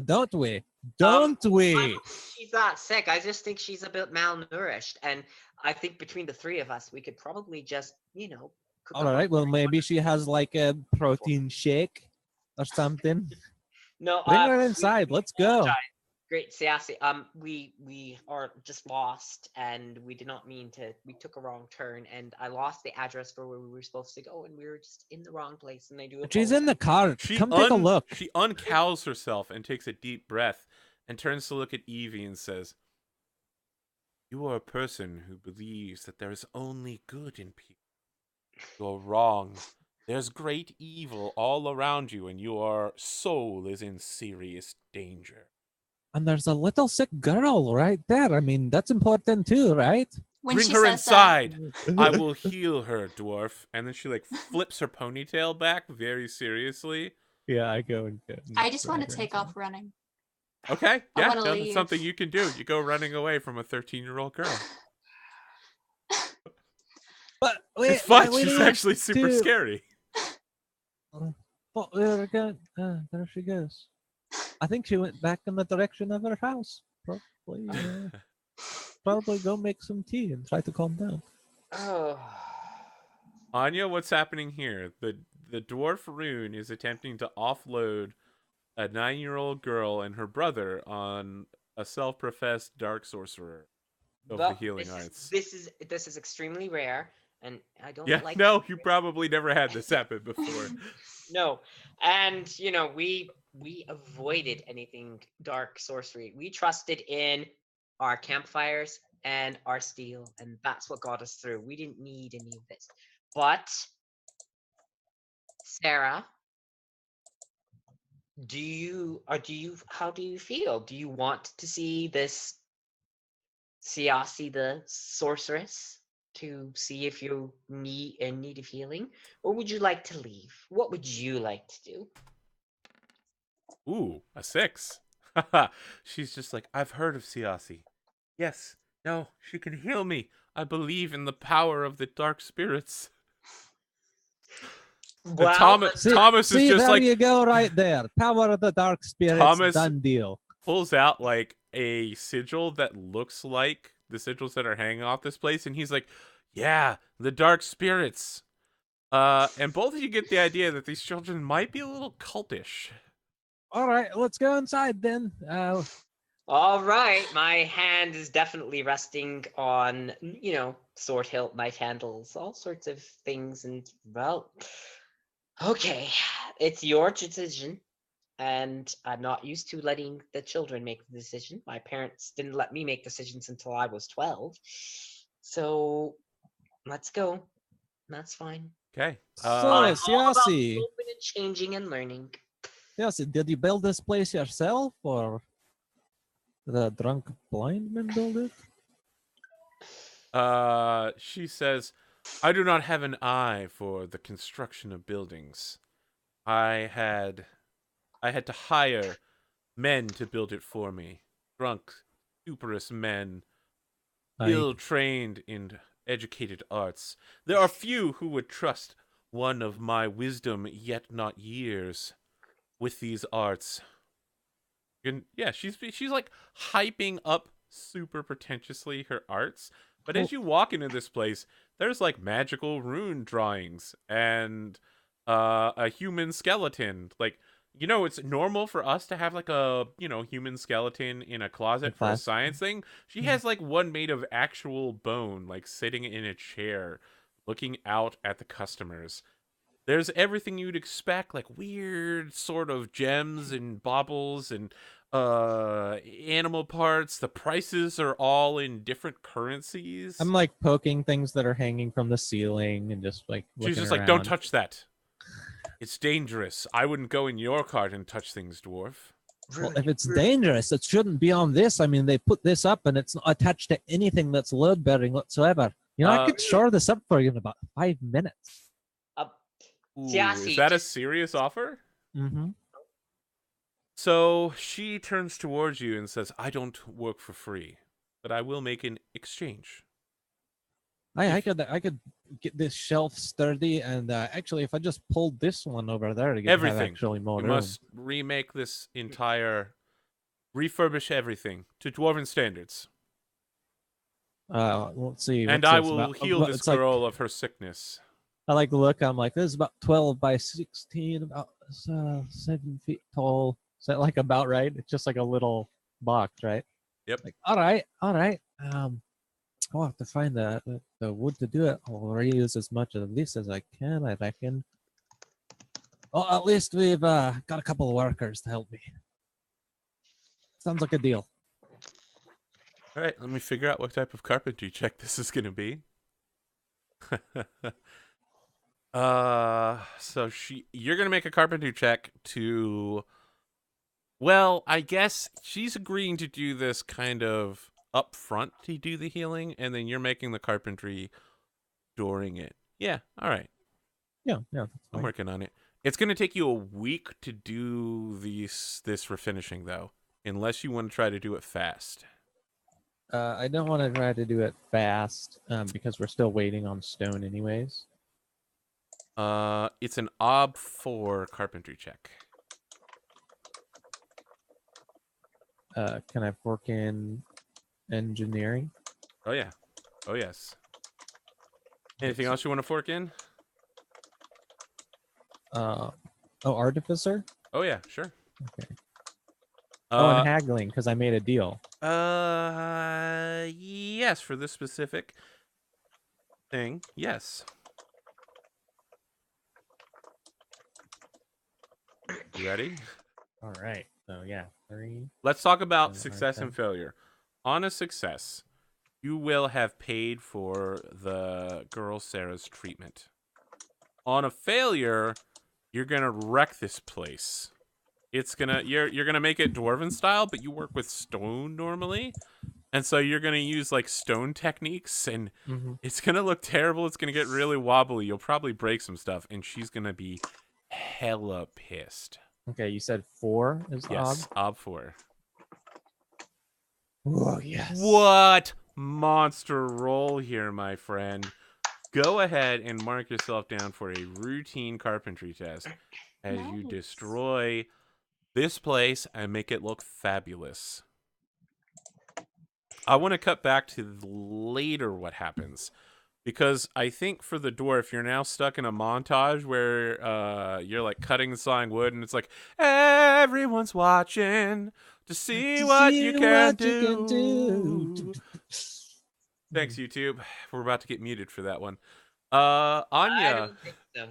don't we? Don't I we? don't think she's that sick. I just think she's a bit malnourished, and I think between the three of us, we could probably just, cook All up right. Well, maybe she has like a protein shake or something. No, Bring her inside. Let's go. apologize. Great, Siasi. We are just lost, and we did not mean to. We took a wrong turn, and I lost the address for where we were supposed to go, and we were just in the wrong place. And I do. She's in the car. She Come take a look. She uncowls herself and takes a deep breath and turns to look at Evie and says, "You are a person who believes that there is only good in people. You're wrong. There's great evil all around you, and your soul is in serious danger." And there's a little sick girl right there. I mean, that's important too, right? When "Bring she her says inside. I will heal her, dwarf." And then she like flips her ponytail back very seriously. Yeah, I go and get. I just want to take off running. Okay, I yeah, wanna that's leave. something you can do. You go running away from a 13-year-old girl. But It's fun. She's actually super scary. But we're going. There she goes. I think she went back in the direction of her house. Probably go make some tea and try to calm down. Oh. Anya, what's happening here? The dwarf Rune is attempting to offload a 9-year-old girl and her brother on a self-professed dark sorcerer of the healing arts. This is extremely rare, and I don't Yeah, like. no, you probably never had this happen before. No, and we avoided anything dark sorcery. We trusted in our campfires and our steel, and that's what got us through. We didn't need any of this. But Sarah, how do you feel? Do you want to see this Siasi the sorceress to see if you need in need of healing, or would you like to leave? What would you like to do? Ooh, a 6. She's just like, "I've heard of Siasi. Yes, no, she can heal me. I believe in the power of the dark spirits." Well, Thomas is just there like, you go, right there. Power of the dark spirits. Thomas- Done deal. pulls out like a sigil that looks like the sigils that are hanging off this place, and he's like, "Yeah, the dark spirits." And both of you get the idea that these children might be a little cultish. All right, let's go inside then. All right, my hand is definitely resting on, sword hilt, knife handles, all sorts of things, and well, okay, it's your decision, and I'm not used to letting the children make the decision. My parents didn't let me make decisions until I was 12, so let's go. That's fine. Okay. So, I'm all about Siasi, moving and changing and learning. Siasi, did you build this place yourself, or the drunk blind man build it? She says, I do not have an eye for the construction of buildings. I had to hire men to build it for me. Drunk, stuporous men, ill-trained in educated arts. There are few who would trust one of my wisdom yet not years with these arts. And yeah, she's like hyping up super pretentiously her arts. But as you walk into this place, there's like magical rune drawings and a human skeleton. Like, it's normal for us to have like a, human skeleton in a closet for a science thing. She has like one made of actual bone, like sitting in a chair, looking out at the customers. There's everything you'd expect, like weird sort of gems and baubles and animal parts. The prices are all in different currencies. I'm like poking things that are hanging from the ceiling and just like looking She's just around. like, don't touch that. It's dangerous. I wouldn't go in your cart and touch things, dwarf. Well, if it's dangerous, it shouldn't be on this. I mean, they put this up and it's not attached to anything that's load bearing whatsoever. I could shore this up for you in about 5 minutes. Ooh, is that a serious offer? Mm-hmm. So she turns towards you and says, I don't work for free, but I will make an exchange. I could get this shelf sturdy, and actually, if I just pulled this one over there to get have actually more room. Must remake this entire, refurbish everything to dwarven standards. Let's see. And I will heal this girl of her sickness. I like the look. I'm like, this is about 12 by 16, about 7 feet tall. Is that like about right? It's just like a little box, right? Yep. Like, all right. I'll have to find the wood to do it. I'll reuse as much of this as I can, I reckon. Oh, at least we've got a couple of workers to help me. Sounds like a deal. All right, let me figure out what type of carpentry check this is going to be. So you're going to make a carpentry check to... Well, I guess she's agreeing to do this kind of up front to do the healing, and then you're making the carpentry during it. Yeah, all right. Yeah. I'm working on it. It's going to take you a week to do this refinishing, though, unless you want to try to do it fast. I don't want to try to do it fast because we're still waiting on stone anyways. It's an OB4 carpentry check. Can I fork in engineering? Oh, yeah. Oh, yes. Anything else you want to fork in? Artificer? Oh, yeah, sure. Okay. And haggling, because I made a deal. Yes, for this specific thing, yes. You ready? All right. So, yeah, 3. Let's talk about success and failure. On a success, you will have paid for the girl Sarah's treatment. On a failure, you're gonna wreck this place. It's gonna you're gonna make it dwarven style, but you work with stone normally, and so you're gonna use like stone techniques, and it's gonna look terrible. It's gonna get really wobbly. You'll probably break some stuff, and she's gonna be hella pissed. Okay, you said 4 is the ob 4. Oh, yes. What monster roll here, my friend. Go ahead and mark yourself down for a routine carpentry test as you destroy this place and make it look fabulous. I want to cut back to later what happens, Because I think for the dwarf, you're now stuck in a montage where you're like cutting and sawing wood, and it's like everyone's watching to see what you can do. Thanks, YouTube. We're about to get muted for that one. I Anya, don't think so.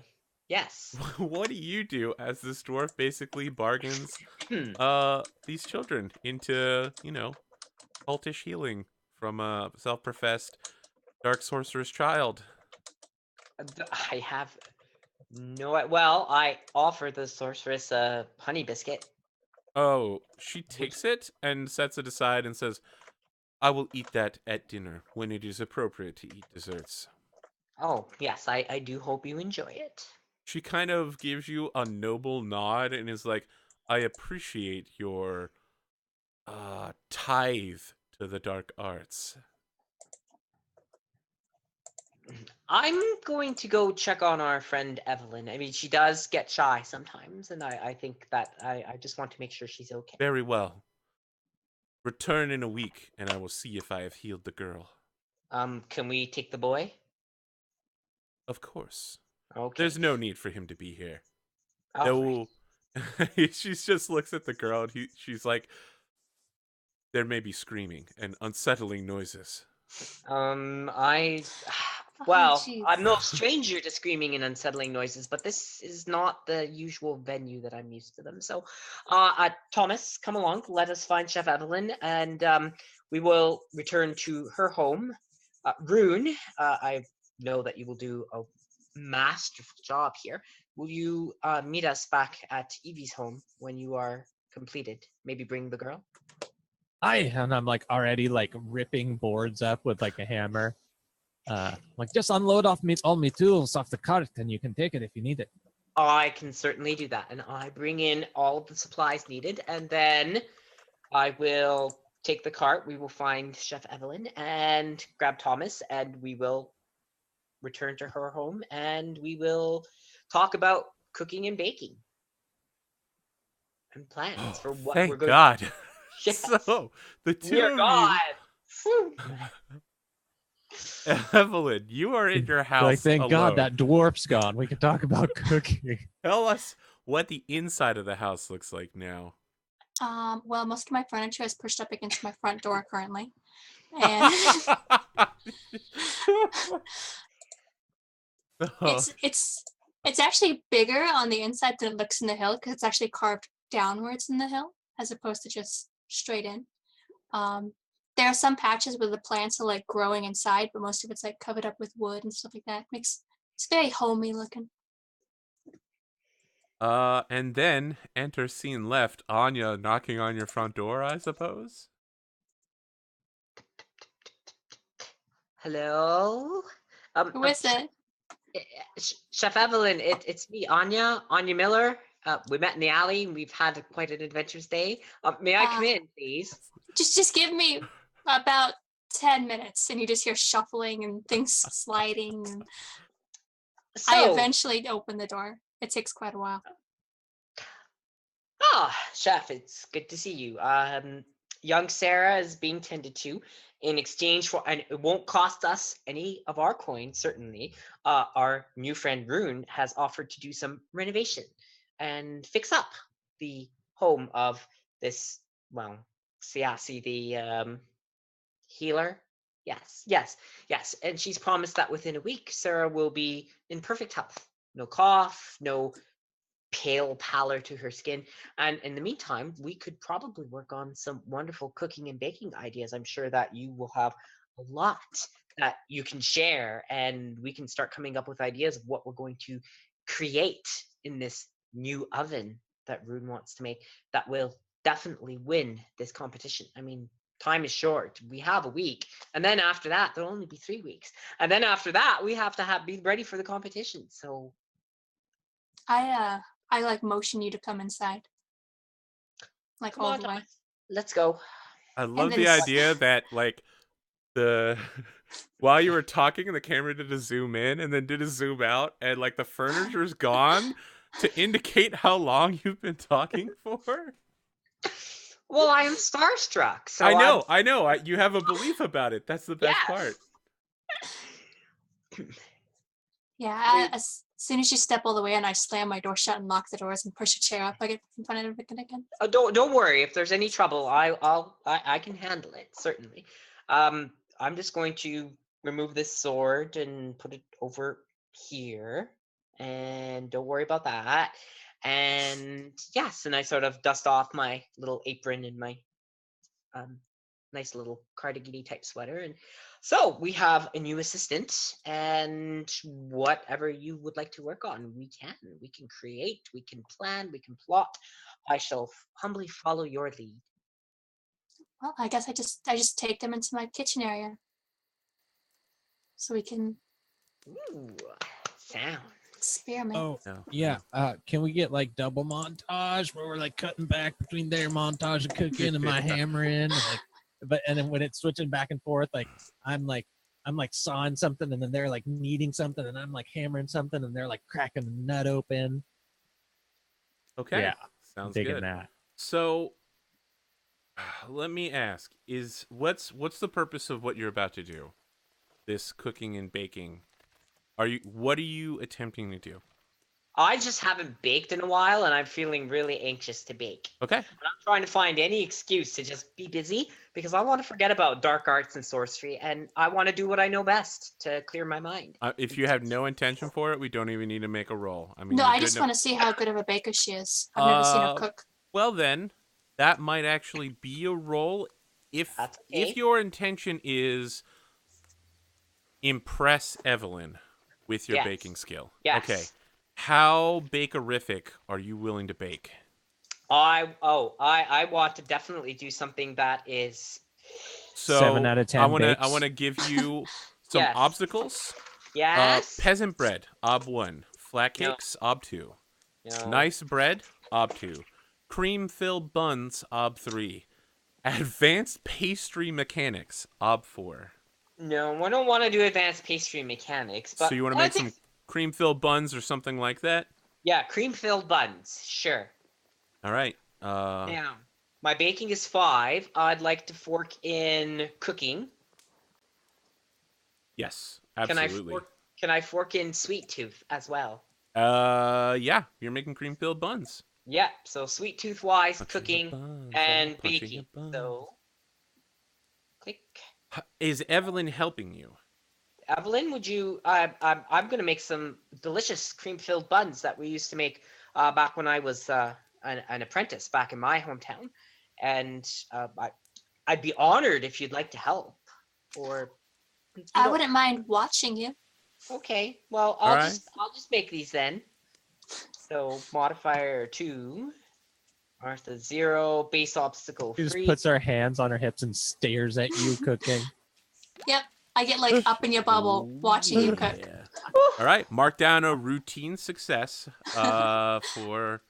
Yes. what do you do as this dwarf basically bargains Hmm. these children into, cultish healing from a self-professed dark sorcerer's child? I have no. Well, I offer the sorceress a honey biscuit. Oh, she takes it and sets it aside and says, I will eat that at dinner when it is appropriate to eat desserts. Oh, yes, I do hope you enjoy it. She kind of gives you a noble nod and is like, I appreciate your tithe to the dark arts. I'm going to go check on our friend Evelyn. I mean, she does get shy sometimes, and I think that I just want to make sure she's okay. Very well. Return in a week, and I will see if I have healed the girl. Can we take the boy? Of course. Okay. There's no need for him to be here. All right. No. She just looks at the girl, and she's like, there may be screaming and unsettling noises. Well, jeez. I'm no stranger to screaming and unsettling noises, but this is not the usual venue that I'm used to them. So, Thomas, come along. Let us find Chef Evelyn, and we will return to her home. Rune, I know that you will do a masterful job here. Will you meet us back at Evie's home when you are completed? Maybe bring the girl? And I'm like already like ripping boards up with like a hammer. Like just unload all my tools off the cart and you can take it if you need it. I can certainly do that, and I bring in all of the supplies needed, and then I will take the cart. We will find Chef Evelyn and grab Thomas, and we will return to her home, and we will talk about cooking and baking and plans for what we're Thank going God. to. Yes. So, the two Dear of God. you, Evelyn, you are in your house Like, thank alone. God that dwarf's gone. We can talk about cooking. Tell us what the inside of the house looks like now. Well, most of my furniture is pushed up against my front door currently, and it's actually bigger on the inside than it looks in the hill because it's actually carved downwards in the hill as opposed to just straight in. There are some patches where the plants are like growing inside, but most of it's like covered up with wood and stuff like that. It's very homey looking. And then enter scene left, Anya knocking on your front door, I suppose. Hello? Who is it? Chef Evelyn, it's me, Anya Miller. We met in the alley, and we've had quite an adventurous day. May I come in, please? Just give me about 10 minutes, and you just hear shuffling and things sliding. And I eventually open the door. It takes quite a while. Chef, it's good to see you. Young Sarah is being tended to in exchange for, and it won't cost us any of our coins, certainly. Our new friend Rune has offered to do some renovation and fix up the home of this, well, Siasi, the healer. Yes. And she's promised that within a week, Sarah will be in perfect health. No cough, no pale pallor to her skin. And in the meantime, we could probably work on some wonderful cooking and baking ideas. I'm sure that you will have a lot that you can share, and we can start coming up with ideas of what we're going to create in this new oven that Rune wants to make that will definitely win this competition. I mean, time is short. We have a week, and then after that, there'll only be 3 weeks, and then after that, we have to be ready for the competition. So I like motion you to come inside. Like come all on, the way. Thomas. Let's go. I love then the idea that, like, while you were talking, the camera did a zoom in and then did a zoom out, and, like, the furniture's gone to indicate how long you've been talking for. Well, I am starstruck. So I know. You have a belief about it. That's the best part. Yeah, as soon as you step all the way in, I slam my door shut and lock the doors and push a chair up like in front of it again. Don't worry. If there's any trouble, I can handle it, certainly. I'm just going to remove this sword and put it over here, and don't worry about that. And yes, and I sort of dust off my little apron and my nice little cardigan type sweater. And so we have a new assistant, and whatever you would like to work on, we can create, we can plan, we can plot. I shall humbly follow your lead. Well, I guess I just take them into my kitchen area, so we can Ooh, sound. experiment. Oh, No. yeah. Can we get like double montage where we're like cutting back between their montage of cooking and my hammering, and like, and then when it's switching back and forth, like I'm like sawing something, and then they're like kneading something, and I'm like hammering something, and they're like cracking the nut open. Okay. Yeah, Sounds digging good. that. So, let me ask: what's the purpose of what you're about to do? This cooking and baking. What are you attempting to do? I just haven't baked in a while, and I'm feeling really anxious to bake. Okay. And I'm trying to find any excuse to just be busy because I want to forget about dark arts and sorcery, and I want to do what I know best to clear my mind. If you have no intention for it, we don't even need to make a roll. I mean, No, you're I good just enough- want to see how good of a baker she is. I've never seen her cook. Well, then, that might actually be a roll if That's okay. if your intention is impress Evelyn with your Yes. baking skill. Yes. Okay. How bakerific are you willing to bake? I want to definitely do something that is So 7 out of 10 I want bakes. to give you some Yes. obstacles. yes. Peasant bread, ob 1. Flat No. cakes, ob 2. No. Nice bread, ob 2. Cream filled buns, ob 3. Advanced pastry mechanics, ob 4. No, I don't want to do advanced pastry mechanics. But So you want to I make think- some cream filled buns or something like that? Yeah, cream filled buns. Sure. All right. Now, my baking is 5. I'd like to fork in cooking. Yes, absolutely. Can I fork in sweet tooth as well? Yeah, you're making cream filled buns. Yep. So sweet tooth wise, Punching cooking your buns, and punching your baking. buns. So click. Is Evelyn helping you? Evelyn, would you? I'm gonna make some delicious cream filled buns that we used to make back when I was an apprentice back in my hometown, and I'd be honored if you'd like to help. Or I wouldn't mind watching you. Okay, well I'll just make these then. So modifier 2, Martha 0, base obstacle She just 3. puts her hands on her hips and stares at you cooking. Yep, I get like up in your bubble watching you cook. Yeah. All right, mark down a routine success for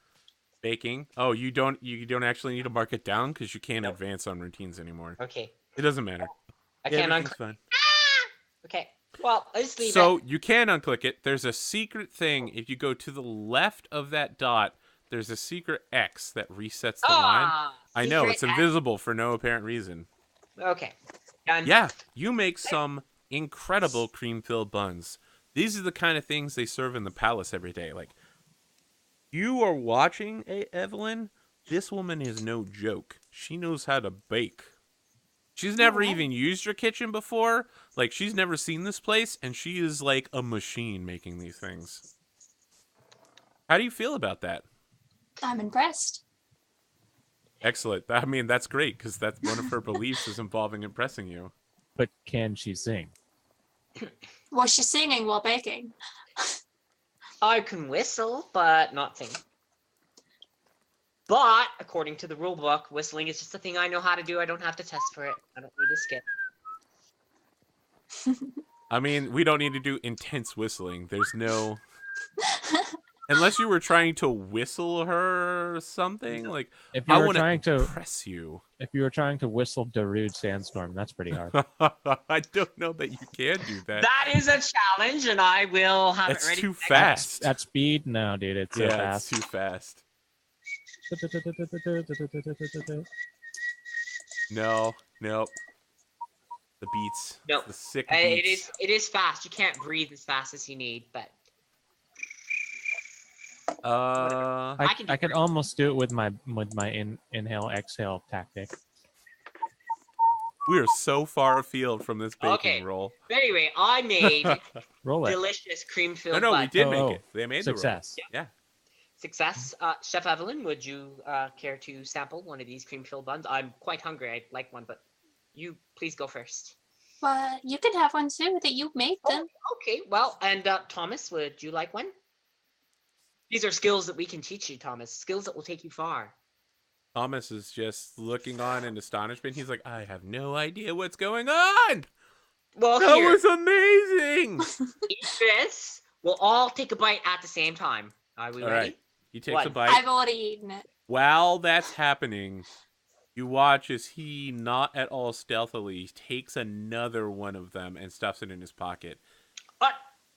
baking. Oh, you don't actually need to mark it down because you can't advance on routines anymore. Okay, It doesn't matter. I can't everything's unclick. fine. Okay, well I just leave it. So you can unclick it. There's a secret thing. If you go to the left of that dot, there's a secret X that resets the line. I know, secret it's invisible for no apparent reason. Okay, done. Yeah, you make some incredible cream-filled buns. These are the kind of things they serve in the palace every day. Like, you are watching, Evelyn. This woman is no joke. She knows how to bake. She's never even used your kitchen before. Like, she's never seen this place, and she is like a machine making these things. How do you feel about that? I'm impressed. Excellent. I mean, that's great, because that's one of her beliefs is involving impressing you. But can she sing? Was she singing while baking? I can whistle, but not sing. But according to the rule book, whistling is just a thing I know how to do. I don't have to test for it. I don't need to skip. I mean, we don't need to do intense whistling. There's no... Unless you were trying to whistle her or something. Like, If you I were want trying to to, impress you. if you were trying to whistle Darude Sandstorm, that's pretty hard. I don't know that you can do that. That is a challenge, and I will have It's it ready. too fast. At speed? No, dude, it's so yeah, fast. it's too fast. No, nope. The beats. No, The sick it beats. is fast. You can't breathe as fast as you need, but I can do could almost do it with my inhale exhale tactic. We are so far afield from this baking Okay. roll. But anyway, I made Roll it. delicious cream-filled No, we buns. did make Oh, it. They made the roll. Success. Yeah. Success. Chef Evelyn, would you care to sample one of these cream-filled buns? I'm quite hungry. I'd like one, but you please go first. But you can have one too. That you made them. Okay, well, and Thomas, would you like one? These are skills that we can teach you, Thomas. Skills that will take you far. Thomas is just looking on in astonishment. He's like, I have no idea what's going on. Well, That here, was amazing. eat this. We'll all take a bite at the same time. Are we All ready? right. He takes a One. bite. I've already eaten it. While that's happening, you watch as he, not at all stealthily, takes another one of them and stuffs it in his pocket. What?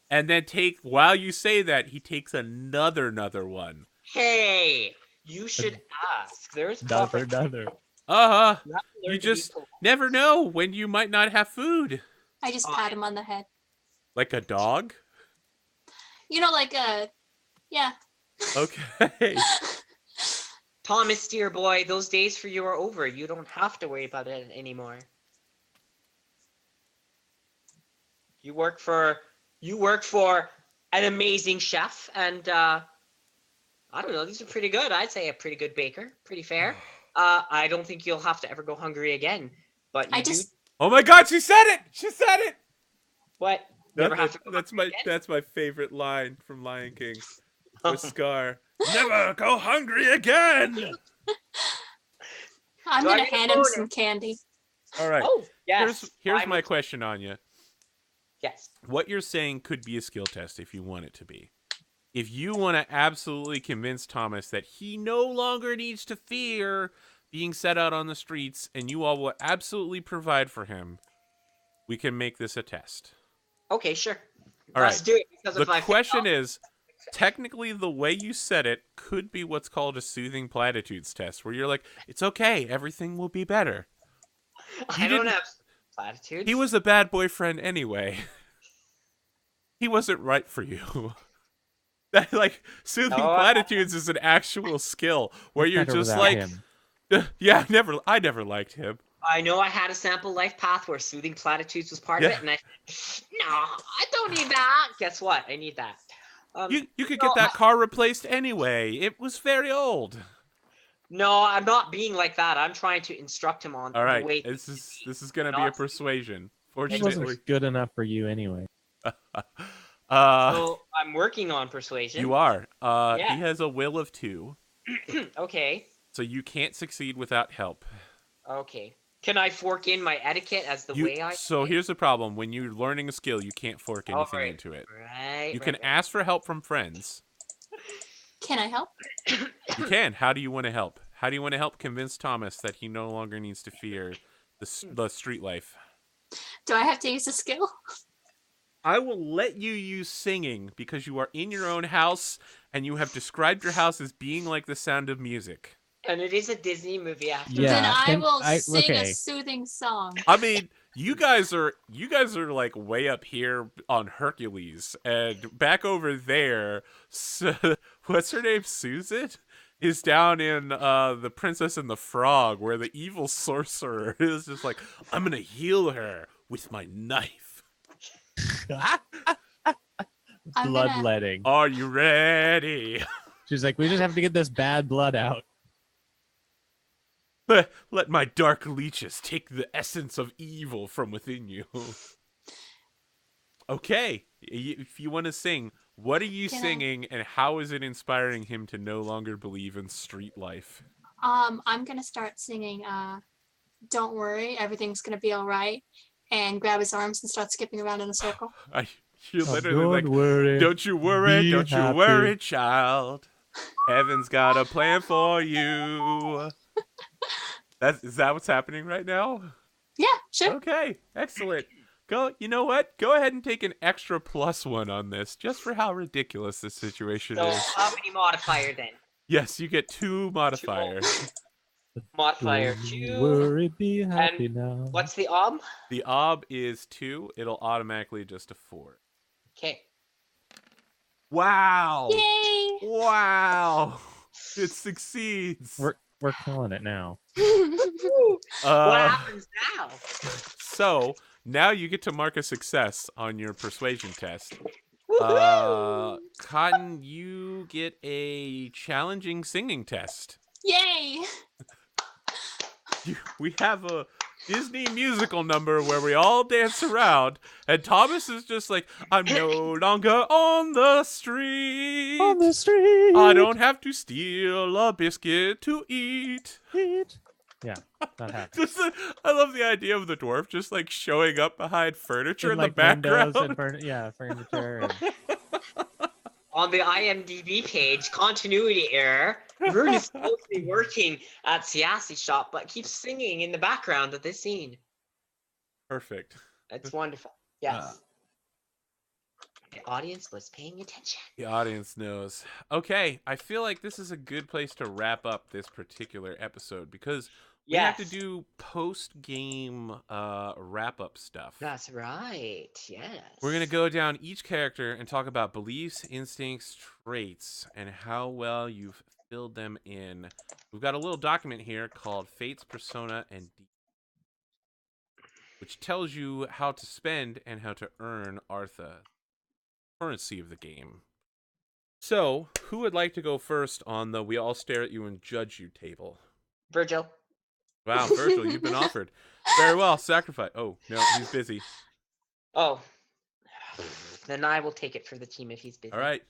And then while you say that, he takes another one. Hey, you should ask. There's proper. Another. Uh-huh. You have to learn You to be just polite. never know when you might not have food. I just pat him on the head. Like a dog? You know, like yeah. Okay. Thomas, dear boy, those days for you are over. You don't have to worry about it anymore. You work for an amazing chef, and I don't know, these are pretty good. I'd say a pretty good baker, pretty fair. I don't think you'll have to ever go hungry again. But you Oh my God, she said it! She said it! what? Never have to go hungry again? That's my favorite line from Lion King. With Scar. Never go hungry again! I'm Do I gonna get a hand him bonus? some candy. All right. Oh, yes. Here's I'm- my question, Anya. Yes. What you're saying could be a skill test if you want it to be. If you want to absolutely convince Thomas that he no longer needs to fear being set out on the streets and you all will absolutely provide for him, we can make this a test. Okay, sure. All Let's right. do it. Because The if I question is, technically the way you said it could be what's called a soothing platitudes test, where you're like, it's okay, everything will be better. I don't have platitudes. He was a bad boyfriend anyway. He wasn't right for you. That, like, soothing platitudes is an actual skill where you're Better just without like, him. yeah, I never liked him. I know I had a sample life path where soothing platitudes was part of it, and I no, I don't need that. Guess what? I need that. You could get that car replaced anyway. It was very old. No, I'm not being like that. I'm trying to instruct him on All right, the way. this is gonna be a persuasion. He Fortunately, wasn't good enough for you anyway. So I'm working on persuasion. you are. Yeah. He has a will of 2, Okay. so you can't succeed without help. Okay. Can I fork in my etiquette as the way I? So here's the problem: when you're learning a skill, you can't fork anything right. into it. Right. You can ask for help from friends. Can I help? You can. How do you want to help? How do you want to help convince Thomas that he no longer needs to fear the street life? Do I have to use a skill? I will let you use singing because you are in your own house and you have described your house as being like the Sound of Music. And it is a Disney movie after. Yeah, Then I will sing okay. a soothing song. I mean, you guys are like way up here on Hercules, and back over there, what's her name, Susan, is down in The Princess and the Frog, where the evil sorcerer is just like, I'm gonna heal her with my knife. Bloodletting. Are you ready? She's like, we just have to get this bad blood out. Let my dark leeches take the essence of evil from within you. Okay, if you want to sing, what are you singing, and how is it inspiring him to no longer believe in street life? I'm gonna start singing "Don't Worry, Everything's Gonna Be All Right," and grab his arms and start skipping around in a circle. You're literally Don't like, worry. don't you worry, Be don't you happy." worry, child. Heaven's got a plan for you. Is that what's happening right now? Yeah, sure. Okay, excellent. You know what? Go ahead and take an extra +1 on this, just for how ridiculous this situation So is. how many modifier then? Yes, you get 2 modifiers. Modifier Don't 2. worry, be happy now. What's the ob? The ob is 2. It'll automatically adjust to 4. Okay. Wow! Yay! Wow! It succeeds. We're killing it now. What Uh, happens now? so now you get to mark a success on your persuasion test. Woohoo! Cotton, you get a challenging singing test. Yay! We have a Disney musical number where we all dance around, and Thomas is just like, I'm no longer on the street. On the street. I don't have to steal a biscuit to eat. Yeah, that happens. Just, I love the idea of the dwarf just like showing up behind furniture in like the background. windows and furniture. And... On the IMDb page, continuity error. Rune is supposed to be working at Siassi's shop, but keeps singing in the background of this scene. Perfect. That's wonderful. Yes. The audience was paying attention. The audience knows. Okay, I feel like this is a good place to wrap up this particular episode because we have to do post-game wrap-up stuff. That's right. Yes. We're going to go down each character and talk about beliefs, instincts, traits, and how well you've filled them in. We've got a little document here called Fates, Persona, and D, which tells you how to spend and how to earn Artha, currency of the game. So, who would like to go first on the we all stare at you and judge you table? Virgil. Wow, Virgil, you've been offered. Very well, sacrifice. Oh, no, he's busy. Oh. Then I will take it for the team if he's busy. All right.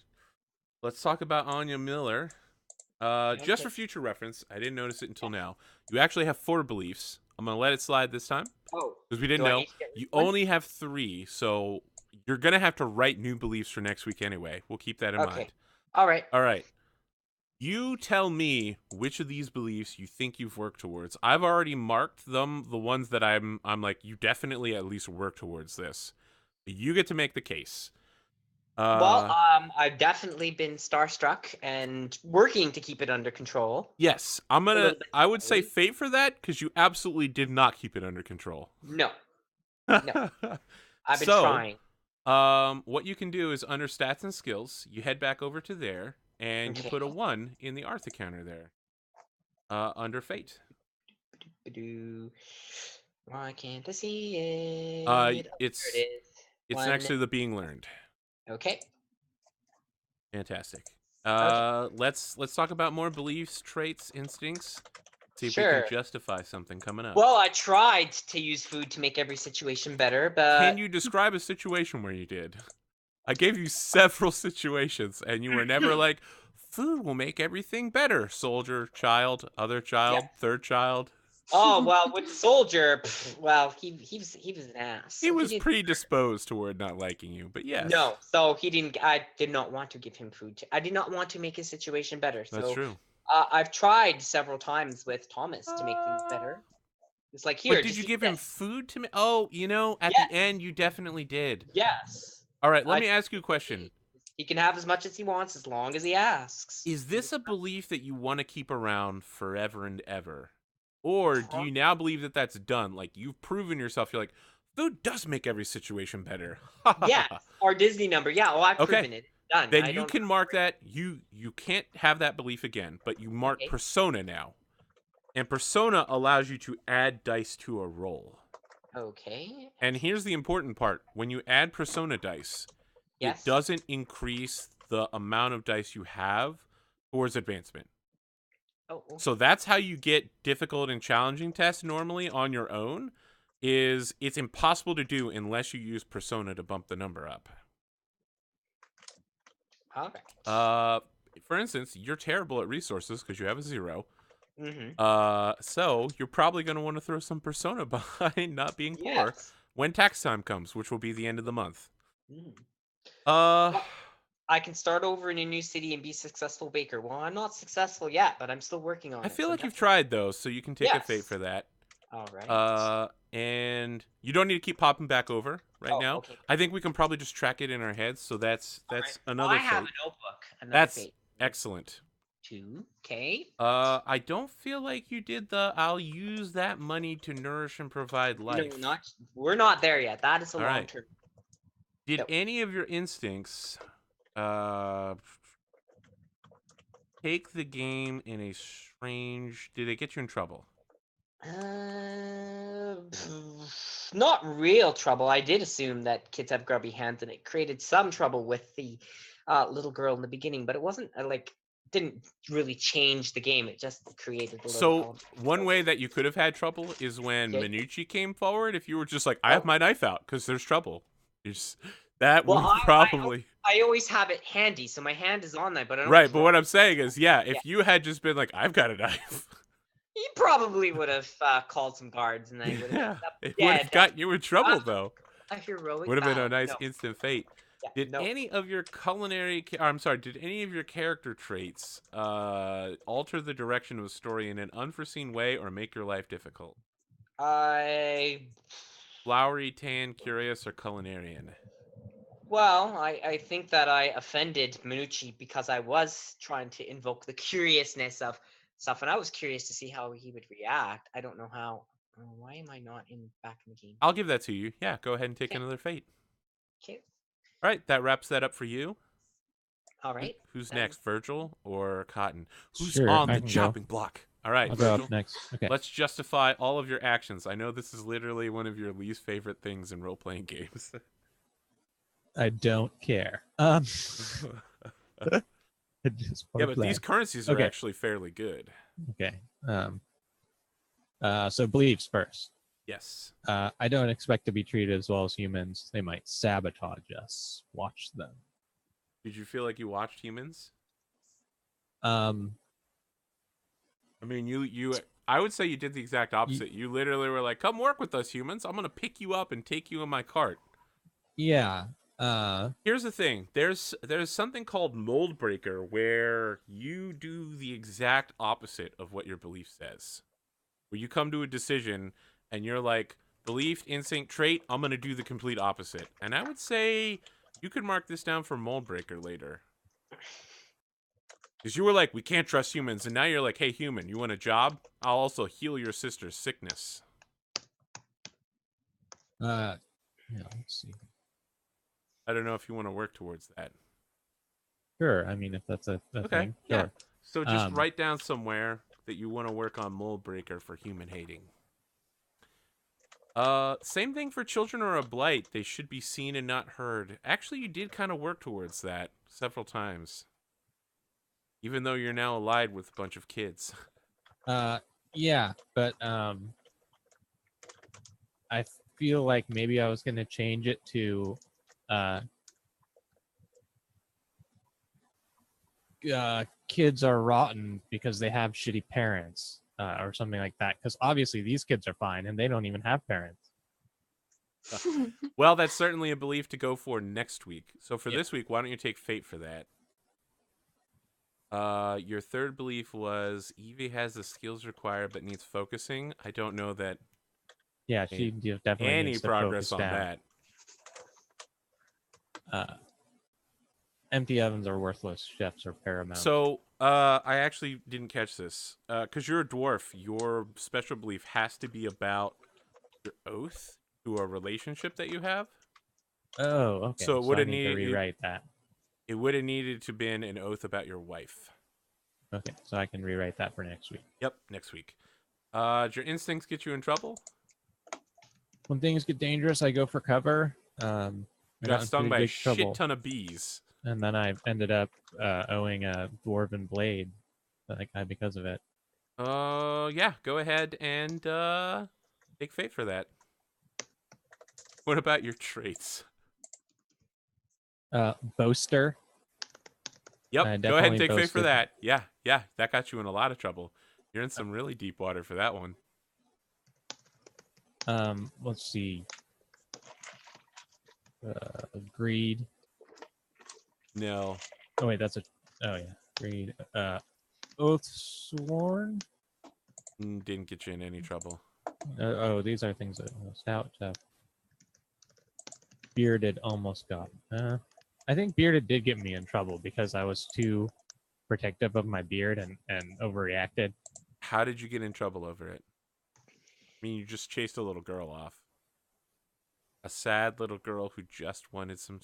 Let's talk about Anya Miller. Just Okay. for future reference, I didn't notice it until now. You actually have 4 beliefs. I'm going to let it slide this time Oh. because we didn't Do I know. need to get You one? only have 3, so you're going to have to write new beliefs for next week anyway. We'll keep that in Okay. mind. All right. All right. You tell me which of these beliefs you think you've worked towards. I've already marked them, the ones that I'm like, you definitely at least work towards this. You get to make the case. I've definitely been starstruck and working to keep it under control. Yes, I would say fate for that because you absolutely did not keep it under control. No. No. I've been trying. What you can do is under stats and skills, you head back over to there and you put a 1 in the Artha counter there. Under fate. Why can't I see it? It's There it is. it's next to the being learned. Okay. Fantastic. Okay. Let's talk about more beliefs, traits, instincts. See if we Sure. can justify something coming up. Well, I tried to use food to make every situation better, but Can you describe a situation where you did? I gave you several situations, and you were never like, food will make everything better. Soldier, child, other child, third child. oh well, with the soldier, well, he was an ass. He so was didn't- predisposed toward not liking you, but yes. No, so he didn't. I did not want to give him food. I did not want to make his situation better. That's So true. I've tried several times with Thomas to make things better. It's like here. But did just you eat give him this. food to me? Oh, at Yes. the end, you definitely did. Yes. All right, let I- me ask you a question. He can have as much as he wants as long as he asks. Is this a belief that you want to keep around forever and ever? Or do you now believe that that's done? Like, you've proven yourself. You're like, food does make every situation better. Yes, our Disney number. Yeah, well, I've Okay. proven it. Done. Then I you don't- can mark that. You can't have that belief again, but you mark Okay. persona now. And persona allows you to add dice to a roll. Okay. And here's the important part. When you add persona dice, Yes. it doesn't increase the amount of dice you have towards advancement. Oh. So that's how you get difficult and challenging tests normally on your own. Is it's impossible to do unless you use persona to bump the number up. All right. For instance, you're terrible at resources because you have a 0. Mm-hmm. So you're probably going to want to throw some persona behind not being poor Yes. when tax time comes, which will be the end of the month. Mm. Uh, I can start over in a new city and be a successful baker. Well, I'm not successful yet, but I'm still working on it. I feel so like you've that's- tried those, so you can take a fate Yes. for that. All right. And you don't need to keep popping back over right now. Okay. I think we can probably just track it in our heads. So that's All right. another I have fate. a notebook. Another That's fate. excellent. 2. Okay. I don't feel like you did the I'll use that money to nourish and provide life. No, we're not there yet. That is a All long right. term. Did Nope. any of your instincts take the game in a strange... Did it get you in trouble? Not real trouble. I did assume that kids have grubby hands, and it created some trouble with the little girl in the beginning, but it wasn't didn't really change the game. It just created a little So, element. one way that you could have had trouble is when Okay. Minucci came forward. If you were just like, I Oh. have my knife out because there's trouble. That Well, would probably... I always have it handy, so my hand is on there, but I don't. Right, but what I'm saying is, yeah, if you had just been like, I've got a knife... He probably would have called some guards, and then would have Yeah, ended up it dead. would have got you in trouble, though. A heroic Would have been a vow. nice No. instant fate. Yeah, Did no. any of your culinary... I'm sorry, did any of your character traits alter the direction of the story in an unforeseen way or make your life difficult? Flowery, tan, curious, or culinarian? Well, I think that I offended Minucci because I was trying to invoke the curiousness of stuff, and I was curious to see how he would react. I don't know how. Why am I not back in the game? I'll give that to you. Yeah, go ahead and take Okay. another fate. Okay. All right, that wraps that up for you. All right. Who's next, Virgil or Cotton? Who's Sure, on I the can go. chopping block? All right, I'll go Virgil. up next. Okay. Let's justify all of your actions. I know this is literally one of your least favorite things in role-playing games. I don't care. Just Yeah, wanna but play. these currencies are Okay. actually fairly good. Okay. So beliefs first. Yes. I don't expect to be treated as well as humans. They might sabotage us. Watch them. Did you feel like you watched humans? Um, I mean, I would say you did the exact opposite. You literally were like, "Come work with us, humans. I'm gonna pick you up and take you in my cart." yeah. Here's the thing. There's something called mold breaker where you do the exact opposite of what your belief says. Where you come to a decision and you're like, belief, instinct, trait, I'm going to do the complete opposite. And I would say you could mark this down for mold breaker later. Because you were like, we can't trust humans. And now you're like, hey, human, you want a job? I'll also heal your sister's sickness. Yeah, let's see. I don't know if you want to work towards that. Sure. I mean, if that's a thing. Sure. Yeah. So just write down somewhere that you want to work on mold breaker for human hating. Same thing for children or a blight. They should be seen and not heard. Actually, you did kind of work towards that several times. Even though you're now allied with a bunch of kids. Yeah, but I feel like maybe I was gonna change it to kids are rotten because they have shitty parents, or something like that. Because obviously these kids are fine and they don't even have parents. Well, that's certainly a belief to go for next week. So for Yeah. this week, why don't you take fate for that? Your third belief was Evie has the skills required but needs focusing. I don't know that Yeah, she definitely any needs to progress focus on down. that. Empty ovens are worthless. Chefs are paramount. So, I actually didn't catch this. Because you're a dwarf, your special belief has to be about your oath to a relationship that you have. Oh, okay. So it would I have need to needed rewrite that. It would have needed to been an oath about your wife. Okay, so I can rewrite that for next week. Yep, next week. Did your instincts get you in trouble? When things get dangerous, I go for cover. I Got in stung pretty by a big shit trouble. ton of bees. And then I ended up owing a dwarven blade to that guy because of it. Yeah, go ahead and take fate for that. What about your traits? Boaster. Yep, go ahead and definitely take fate for boasted. that. Yeah, that got you in a lot of trouble. You're in some really deep water for that one. Let's see. Greed. No. Oh wait, that's a. Oh yeah, greed. Oath sworn. Didn't get you in any trouble. These are things that stout. Bearded almost got. I think bearded did get me in trouble because I was too protective of my beard and overreacted. How did you get in trouble over it? I mean, you just chased a little girl off. A sad little girl who just wanted some.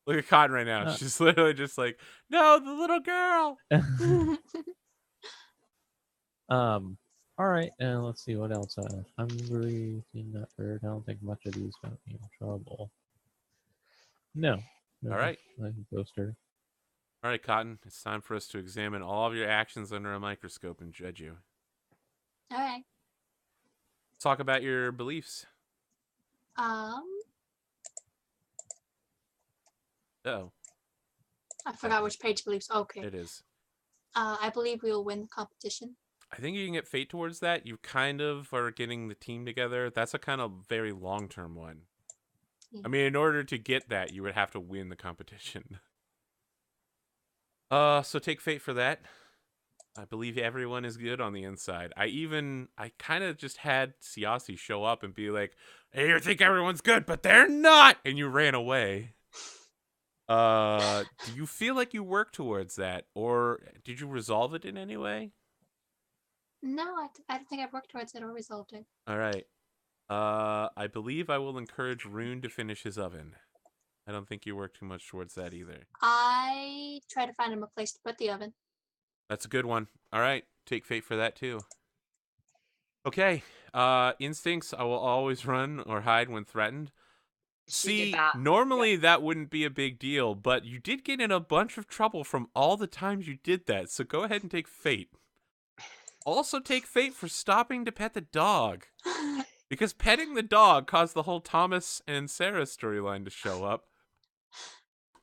Look at Cotton right now. She's literally just like, no, the little girl. All right, and let's see what else. Hungry, seen that bird. I don't think much of these got me in trouble. No. All right. Like a ghoster. All right, Cotton. It's time for us to examine all of your actions under a microscope and judge you. All right. Let's talk about your beliefs. Oh, I forgot which page beliefs. Okay. It is. I believe we will win the competition. I think you can get fate towards that. You kind of are getting the team together. That's a kind of very long-term one. Yeah. I mean, in order to get that, you would have to win the competition. So take fate for that. I believe everyone is good on the inside. I kind of just had Siasi show up and be like, hey, you think everyone's good, but they're not! And you ran away. Do you feel like you worked towards that? Or did you resolve it in any way? No, I don't think I've worked towards it or resolved it. All right. I believe I will encourage Rune to finish his oven. I don't think you worked too much towards that either. I try to find him a place to put the oven. That's a good one. All right. Take fate for that too. Okay. Instincts, I will always run or hide when threatened. See, normally that wouldn't be a big deal, but you did get in a bunch of trouble from all the times you did that, so go ahead and take fate. Also take fate for stopping to pet the dog. Because petting the dog caused the whole Thomas and Sarah storyline to show up.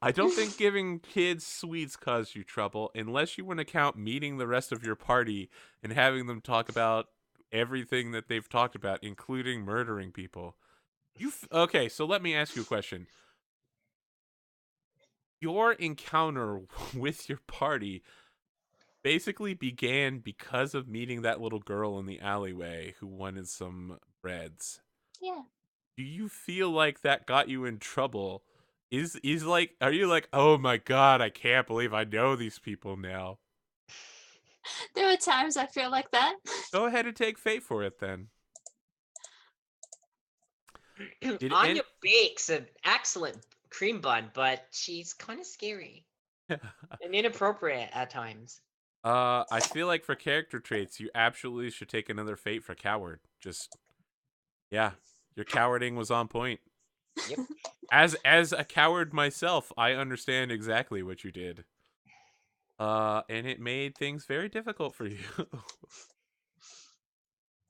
I don't think giving kids sweets caused you trouble, unless you want to count meeting the rest of your party and having them talk about everything that they've talked about, including murdering people. Okay, so let me ask you a question. Your encounter with your party basically began because of meeting that little girl in the alleyway who wanted some breads. Yeah. Do you feel like that got you in trouble? Are you like, oh my god, I can't believe I know these people now? There are times I feel like that. Go ahead and take fate for it then. Anya bakes an excellent cream bun, but she's kind of scary and inappropriate at times. I feel like for character traits, you absolutely should take another fate for coward. Yeah, your cowarding was on point. Yep. As a coward myself, I understand exactly what you did. And it made things very difficult for you.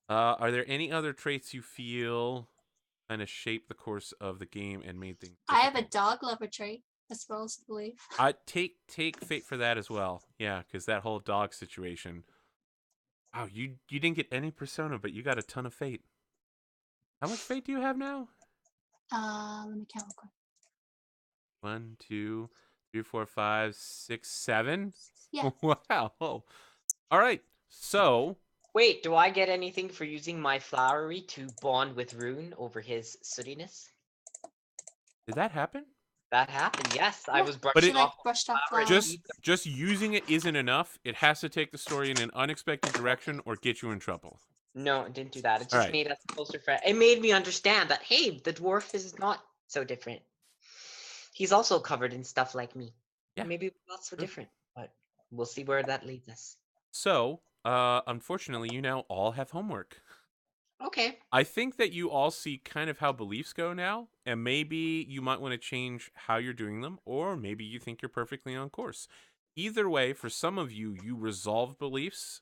Are there any other traits you feel kind of shaped the course of the game and made things difficult? I have a dog lover trait as well as belief. I take fate for that as well. Yeah, because that whole dog situation. Wow, you didn't get any persona, but you got a ton of fate. How much fate do you have now? Let me count real quick. 1, 2, 3, 4, 5, 6, 7. Yeah. Wow. All right. So. Wait, do I get anything for using my flowery to bond with Rune over his sootiness? Did that happen? That happened, yes. Yeah, I was brushed off. Brushed off just using it isn't enough. It has to take the story in an unexpected direction or get you in trouble. No, it didn't do that. It just made us closer friends. It made me understand that, hey, the dwarf is not so different. He's also covered in stuff like me. Yeah. Maybe not so different, but we'll see where that leads us. So, unfortunately, you now all have homework. Okay. I think that you all see kind of how beliefs go now, and maybe you might want to change how you're doing them, or maybe you think you're perfectly on course. Either way, for some of you, you resolve beliefs,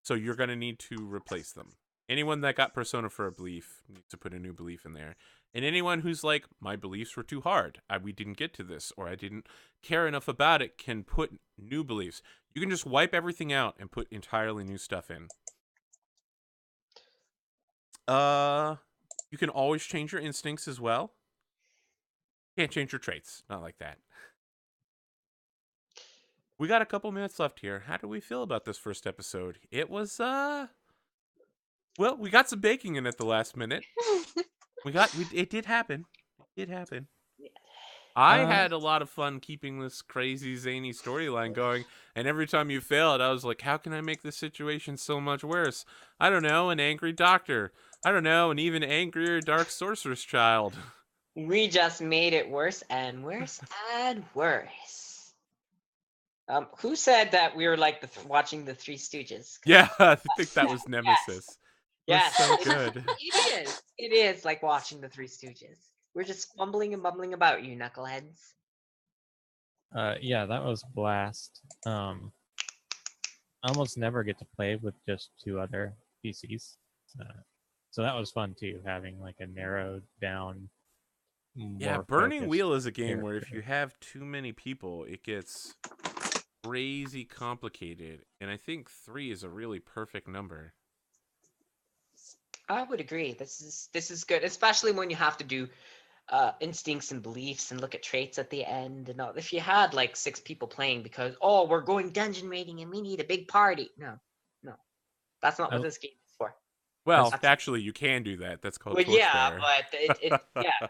so you're going to need to replace them. Anyone that got persona for a belief needs to put a new belief in there. And anyone who's like, my beliefs were too hard, we didn't get to this, or I didn't care enough about it, can put new beliefs. You can just wipe everything out and put entirely new stuff in. You can always change your instincts as well. Can't change your traits. Not like that. We got a couple minutes left here. How do we feel about this first episode? It was, well, we got some baking in at the last minute. It did happen. It did happen. I had a lot of fun keeping this crazy zany storyline going, and every time you failed, I was like, how can I make this situation so much worse? I don't know, an angry doctor. I don't know, an even angrier dark sorceress child. We just made it worse and worse and worse. Who said that we were like watching the Three Stooges? Yeah, I think that was Yes. Nemesis. It was Yes, so good. it is. It is like watching the Three Stooges. We're just fumbling and bumbling about, you knuckleheads. Yeah, that was a blast. I almost never get to play with just 2 other PCs. So that was fun too, having like a narrowed down, Yeah, more Burning focused Wheel is a game where if character. you have too many people, it gets crazy complicated. And I think 3 is a really perfect number. I would agree. This is good, especially when you have to do instincts and beliefs and look at traits at the end. And all. If you had like 6 people playing because we're going dungeon raiding and we need a big party, no, that's not what I- this game is for. Well, actually, you can do that. That's called Well, yeah, Torchbearer.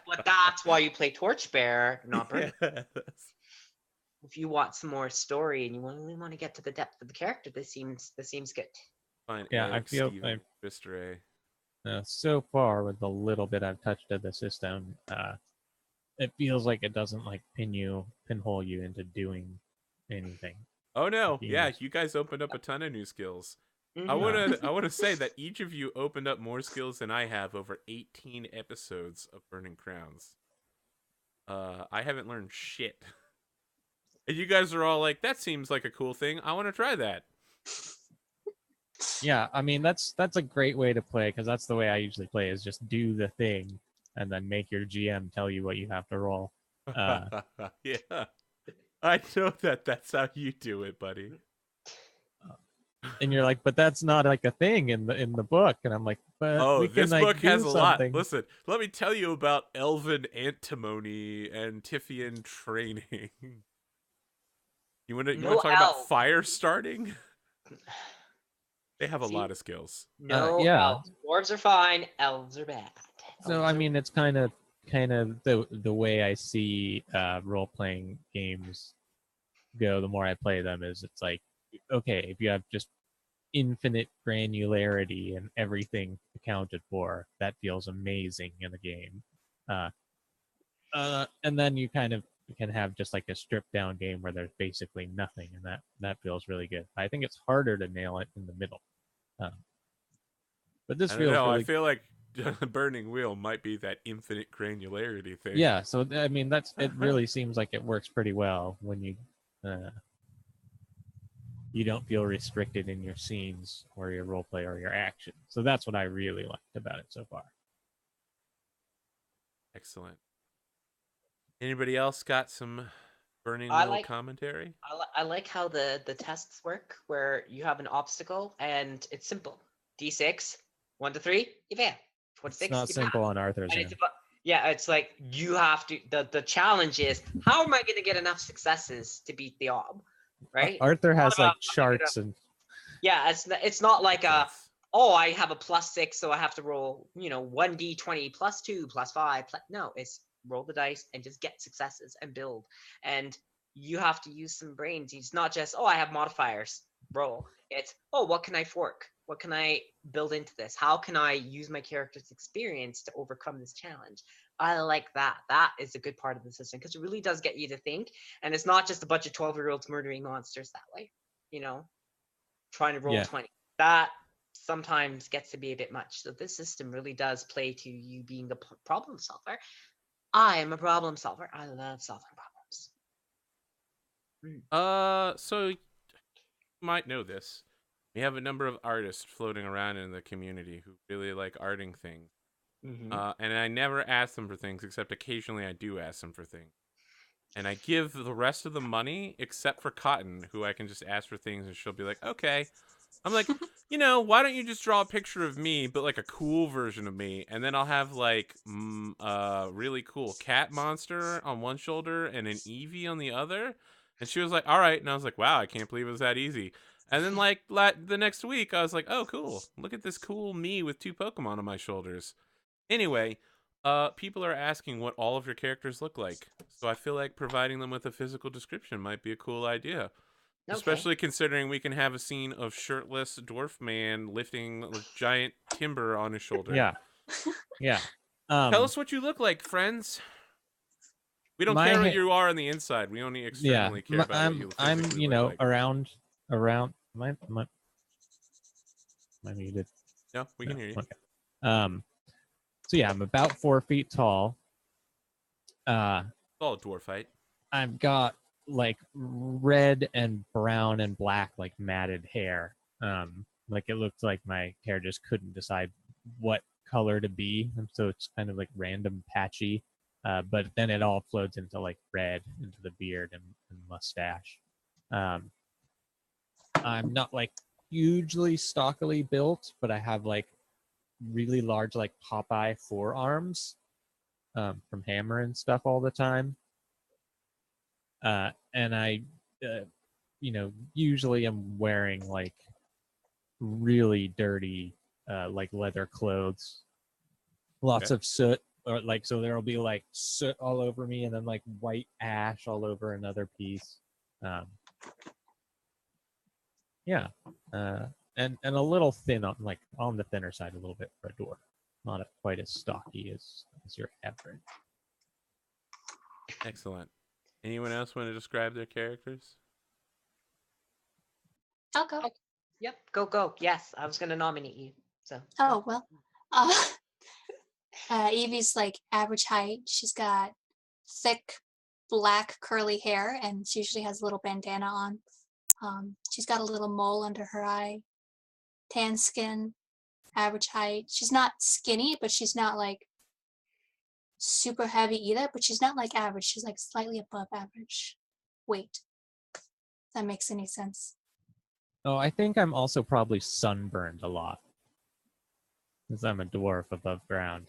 but that's why you play Torchbearer, not Burning. Yes. If you want some more story and you really want to get to the depth of the character, this seems good. Fine, Yeah, Eric, I feel Steven, Vistere. so far with the little bit I've touched of the system, it feels like it doesn't like pinhole you into doing anything. Oh no, yeah, Yes. you guys opened up a ton of new skills. I Mhm. wanna say that each of you opened up more skills than I have over 18 episodes of Burning Crowns. I haven't learned shit. And you guys are all like, that seems like a cool thing. I want to try that. Yeah, I mean that's a great way to play, because that's the way I usually play, is just do the thing and then make your GM tell you what you have to roll. Yeah. I know that that's how you do it, buddy. And you're like, but that's not like a thing in the book. And I'm like, but Oh, we can this like book has do a lot. something. Listen, let me tell you about elven antimony and Tifian training. You want to No talk about elves. fire starting? They have a See? lot of skills. No Yeah. elves. Dwarves are fine. Elves are bad. So Elves I are- mean, it's kind of the way I see role playing games go. The more I play them, is it's like, okay, if you have just infinite granularity and everything accounted for, that feels amazing in the game. And then you kind of can have just like a stripped down game where there's basically nothing, and that feels really good. I think it's harder to nail it in the middle, but this I don't feels know. I really feel like Burning Wheel might be that infinite granularity thing. yeah. So I mean, it really seems like it works pretty well when you don't feel restricted in your scenes or your role play or your action. So that's what I really liked about it so far. Excellent. Anybody else got some Burning I Wheel like- commentary? I like how the tests work, where you have an obstacle and it's simple. D6, 1 to 3, you fail. 4 to 6, It's not you simple pass. on Arthur's And end. it's like you have to. The challenge is, how am I going to get enough successes to beat the ob? Right? Arthur has It's not like about- charts and Yeah, it's not like Yes. I have a +6, so I have to roll 1d20 +2 +5. No, it's roll the dice and just get successes and build. And you have to use some brains. It's not just I have modifiers, roll. It's what can I fork? What can I build into this? How can I use my character's experience to overcome this challenge? I like that. That is a good part of the system, because it really does get you to think, and it's not just a bunch of 12-year-olds murdering monsters that way. Trying to roll Yeah. 20. That sometimes gets to be a bit much. So this system really does play to you being a problem solver. I am a problem solver. I love solving problems. So you might know this. We have a number of artists floating around in the community who really like arting things. And I never ask them for things, except occasionally I do ask them for things. And I give the rest of the money, except for Cotton, who I can just ask for things and she'll be like, okay. I'm like, why don't you just draw a picture of me, but like a cool version of me, and then I'll have like really cool cat monster on one shoulder and an Evie on the other. And she was like, all right. And I was like, wow, I can't believe it was that easy. And then like the next week, I was like, oh, cool. Look at this cool me with 2 Pokemon on my shoulders. Anyway, People are asking what all of your characters look like, so I feel like providing them with a physical description might be a cool idea. Okay. Especially considering we can have a scene of shirtless dwarf man lifting a giant timber on his shoulder. Yeah. Yeah. Tell us what you look like, friends. We don't My care what ha- you are on the inside. We only yeah. externally care about what you I'm physically look like. around. Am I muted? No, we can hear you. Okay. So yeah, I'm about 4 feet tall. It's all a dwarf height. I've got like red and brown and black like matted hair. Like it looks like my hair just couldn't decide what color to be, and so it's kind of like random patchy. But then it all floats into like red into the beard and mustache. I'm not like hugely stockily built, but I have like really large like Popeye forearms from hammering stuff all the time. And I, usually am wearing like really dirty, like leather clothes, lots of soot, or like so there'll be like soot all over me, and then like white ash all over another piece. Yeah, and a little thin on the thinner side a little bit for a dwarf, not quite as stocky as your average. Excellent. Anyone else want to describe their characters? I'll go. Yep. Go. Yes, I was gonna nominate you. So. Oh well. Evie's like average height. She's got thick black curly hair, and she usually has a little bandana on. She's got a little mole under her eye. Tan skin, average height. She's not skinny, but she's not like super heavy either. But she's not like average. She's like slightly above average weight. If that makes any sense. Oh, I think I'm also probably sunburned a lot, because I'm a dwarf above ground.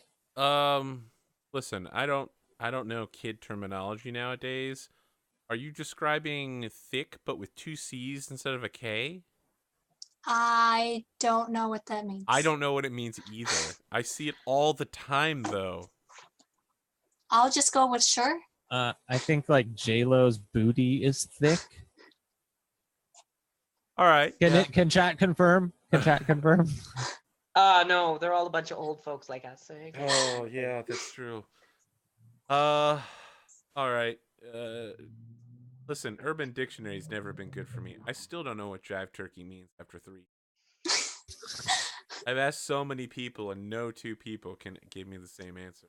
Listen, I don't know kid terminology nowadays. Are you describing thick but with 2 C's instead of a K? I don't know what that means. I don't know what it means either. I see it all the time though. I'll just go with sure. I think like J-Lo's booty is thick. All right. Can chat confirm? Can chat confirm? No, they're all a bunch of old folks like us. So Oh yeah, that's true. All right. Listen, Urban Dictionary's never been good for me. I still don't know what jive turkey means after 3. I've asked so many people, and no 2 people can give me the same answer.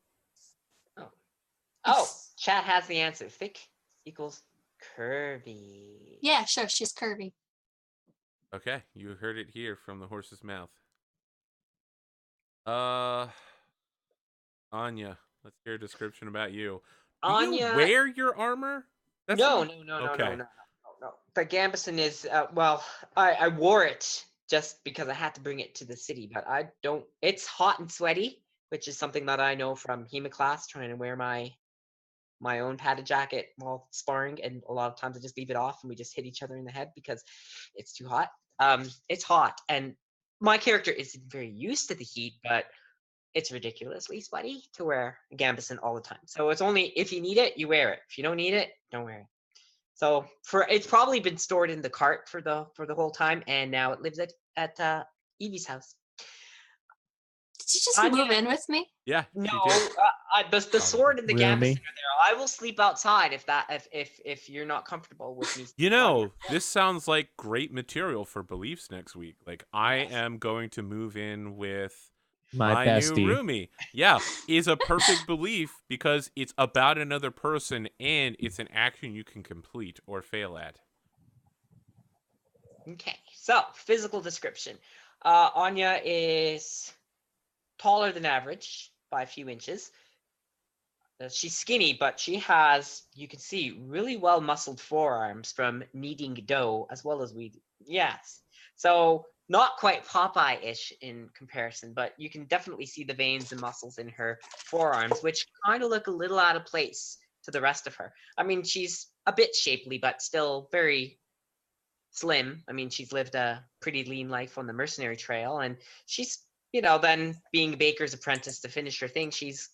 Oh, chat has the answer. Thick equals curvy. Yeah, sure. She's curvy. Okay, you heard it here from the horse's mouth. Anya, let's hear a description about you. Do Anya, you wear your armor? No. The gambeson is I wore it just because I had to bring it to the city, but I don't. It's hot and sweaty, which is something that I know from HEMA class, trying to wear my own padded jacket while sparring, and a lot of times I just leave it off and we just hit each other in the head because it's too hot. It's hot, and my character isn't very used to the heat, but it's ridiculously sweaty to wear a gambeson all the time. So it's only if you need it, you wear it. If you don't need it, don't wear it. So it's probably been stored in the cart for the whole time, and now it lives at Evie's house. Did you just move in with me? Yeah. No, the sword and the gambeson are there. I will sleep outside if you're not comfortable with me. You know, this sounds like great material for beliefs next week. Like I am going to move in with my bestie. new roomie. Yeah, is a perfect belief because it's about another person and it's an action you can complete or fail at. Okay, so physical description. Anya is taller than average by a few inches. She's skinny, but she has, you can see, really well muscled forearms from kneading dough as well as we. Yes, so not quite Popeye-ish in comparison, but you can definitely see the veins and muscles in her forearms, which kind of look a little out of place to the rest of her. I mean, she's a bit shapely, but still very slim. I mean, she's lived a pretty lean life on the mercenary trail, and she's, then being a baker's apprentice to finish her thing, she's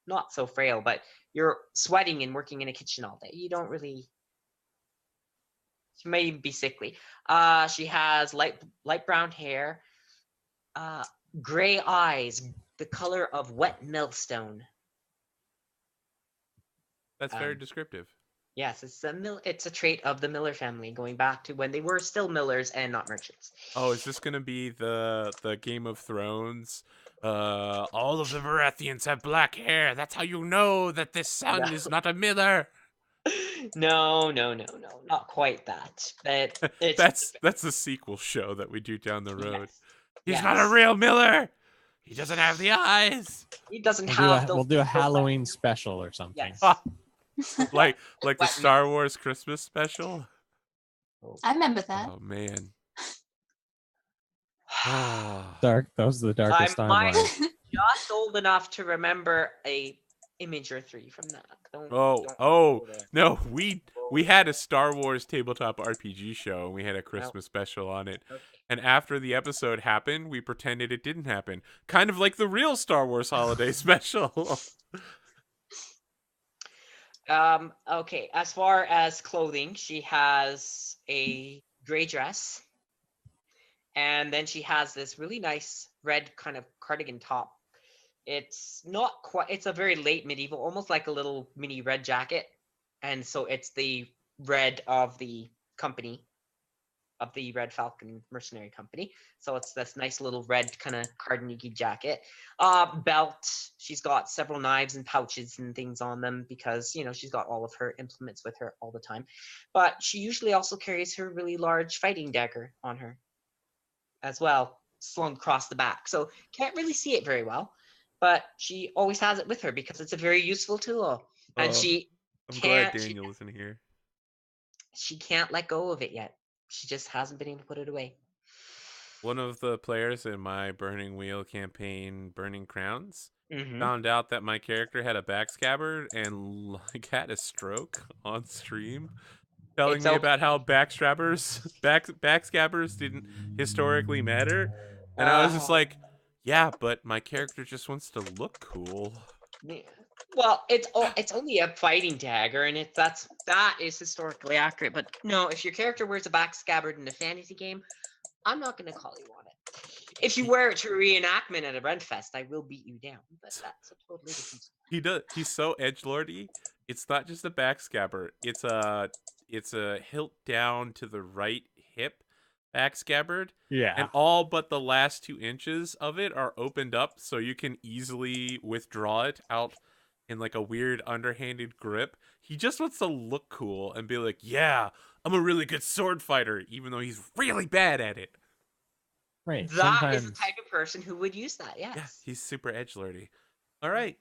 not so frail, but you're sweating and working in a kitchen all day. You don't really. She may even be sickly. She has light brown hair, gray eyes, the color of wet millstone. That's very descriptive. Yes, it's a trait of the Miller family, going back to when they were still millers and not merchants. Oh, is this gonna be the Game of Thrones? All of the Baratheons have black hair. That's how you know that this son is not a miller. No, not quite that. But it's That's the sequel show that we do down the road. yes, He's yes. not a real miller. He doesn't have the eyes. He doesn't We'll have do a, we'll do a Halloween special or something. Yes. Ah, like the Wet Star Wars Christmas special. I remember that. Oh man. Ah. Dark. Those are the darkest I'm timelines. just old enough to remember a image or three from that. Don't Oh, go there. no, we had a Star Wars tabletop RPG show and we had a Christmas special on it. Okay. And after the episode happened, we pretended it didn't happen. Kind of like the real Star Wars holiday special. Okay, as far as clothing, she has a gray dress. And then she has this really nice red kind of cardigan top. It's not quite, it's a very late medieval, almost like a little mini red jacket. And so it's the red of the company, of the Red Falcon Mercenary Company. So it's this nice little red kind of cardigan jacket. Belt, she's got several knives and pouches and things on them because, you know, she's got all of her implements with her all the time. But she usually also carries her really large fighting dagger on her as well, slung across the back. So can't really see it very well, but she always has it with her because it's a very useful tool. And I'm glad Daniel isn't here. She can't let go of it yet. She just hasn't been able to put it away. One of the players in my Burning Wheel campaign, Burning Crowns, Mm-hmm. found out that my character had a backscabbard and like had a stroke on stream, telling It's me okay. about how backscabbers didn't historically matter, and I was just like, yeah, but my character just wants to look cool. Yeah. Well, it's only a fighting dagger, and that is historically accurate. But no, if your character wears a back scabbard in a fantasy game, I'm not going to call you on it. If you wear it to reenactment at a Renfest, I will beat you down. But that's a totally different. He does. He's so edgelordy. It's not just a back scabbard. It's a hilt down to the right hip back scabbard. Yeah. And all but the last 2 inches of it are opened up, so you can easily withdraw it out in like a weird underhanded grip. He just wants to look cool and be like, yeah, I'm a really good sword fighter, even though he's really bad at it. Right. That is the type of person who would use that. Yes. Yeah, he's super edgelordy. All right.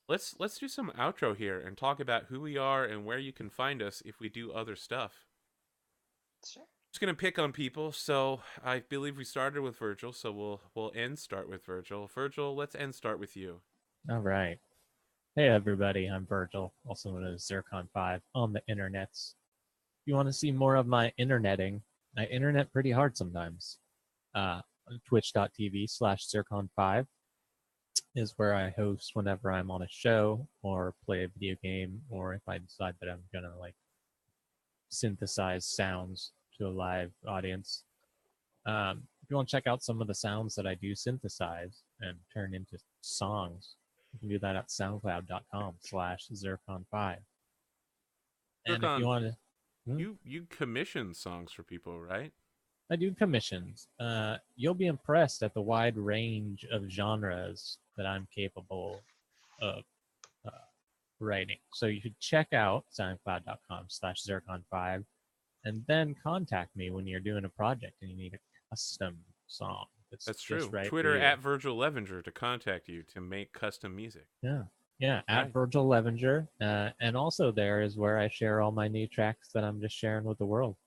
Let's do some outro here and talk about who we are and where you can find us if we do other stuff. Sure. Just gonna pick on people, so I believe we started with Virgil, so we'll start with Virgil. Virgil, let's start with you. All right. Hey everybody, I'm Virgil, also known as Zircon5 on the internets. If you want to see more of my interneting, I internet pretty hard sometimes. Twitch.tv/Zircon5 is where I host whenever I'm on a show or play a video game, or if I decide that I'm gonna like synthesize sounds to a live audience. If you want to check out some of the sounds that I do synthesize and turn into songs, you can do that at soundcloud.com/Zircon5. And if you want to, you commission songs for people, right? I do commissions. You'll be impressed at the wide range of genres that I'm capable of writing. So you should check out soundcloud.com/Zircon5 and then contact me when you're doing a project and you need a custom song. That's true. Right Twitter at Virgil Levenger to contact you to make custom music. Yeah, at Right. Virgil Levenger. And also there is where I share all my new tracks that I'm just sharing with the world.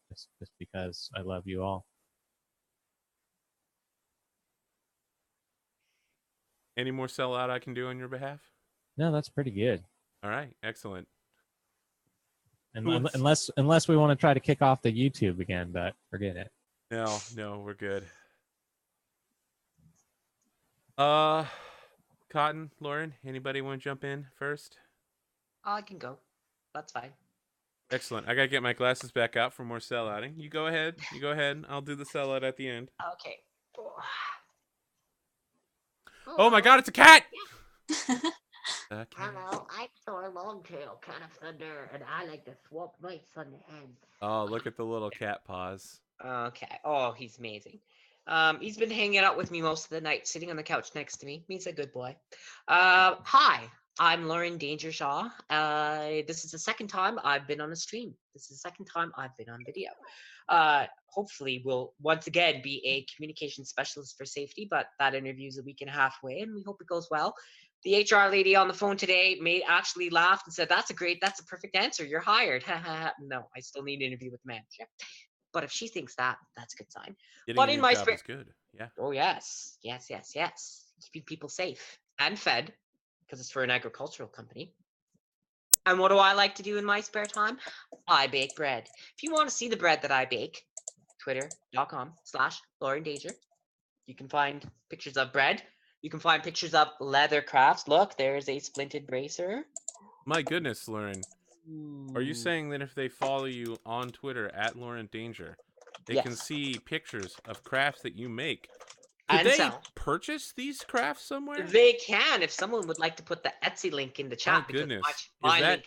Just because I love you all. Any more sellout I can do on your behalf? No, that's pretty good. All right, excellent. And Who wants- unless we want to try to kick off the YouTube again, but forget it. No, we're good. Cotton, Lauren, anybody want to jump in first? I can go. That's fine. Excellent. I gotta get my glasses back out for more sellouting. You go ahead. I'll do the sellout at the end. Okay. Oh my God! It's a cat. Hello, I'm Thor Longtail, Cat of Thunder, and I like to swap mates on the head. Oh, look at the little cat paws. Okay. Oh, he's amazing. He's been hanging out with me most of the night, sitting on the couch next to me. He's a good boy. Hi, I'm Lauren Dangershaw. This is the second time I've been on a stream. This is the second time I've been on video. Hopefully we'll once again be a communication specialist for safety, but that interview is a week and a half away, and we hope it goes well. The HR lady on the phone today actually laughed and said, that's a perfect answer. You're hired. No, I still need an interview with the manager. But if she thinks that, that's a good sign. Getting But a in new my job spare... is good. Yeah. Oh, yes. Keeping people safe and fed, because it's for an agricultural company. And what do I like to do in my spare time? I bake bread. If you want to see the bread that I bake, twitter.com/LaurenDanger. You can find pictures of bread. You can find pictures of leather crafts. Look, there's a splinted bracer. My goodness, Lauren. Are you saying that if they follow you on Twitter at Lauren Danger, they can see pictures of crafts that you make? Could And they sell. purchase these crafts somewhere? They can, if someone would like to put the Etsy link in the chat. My goodness. My Is that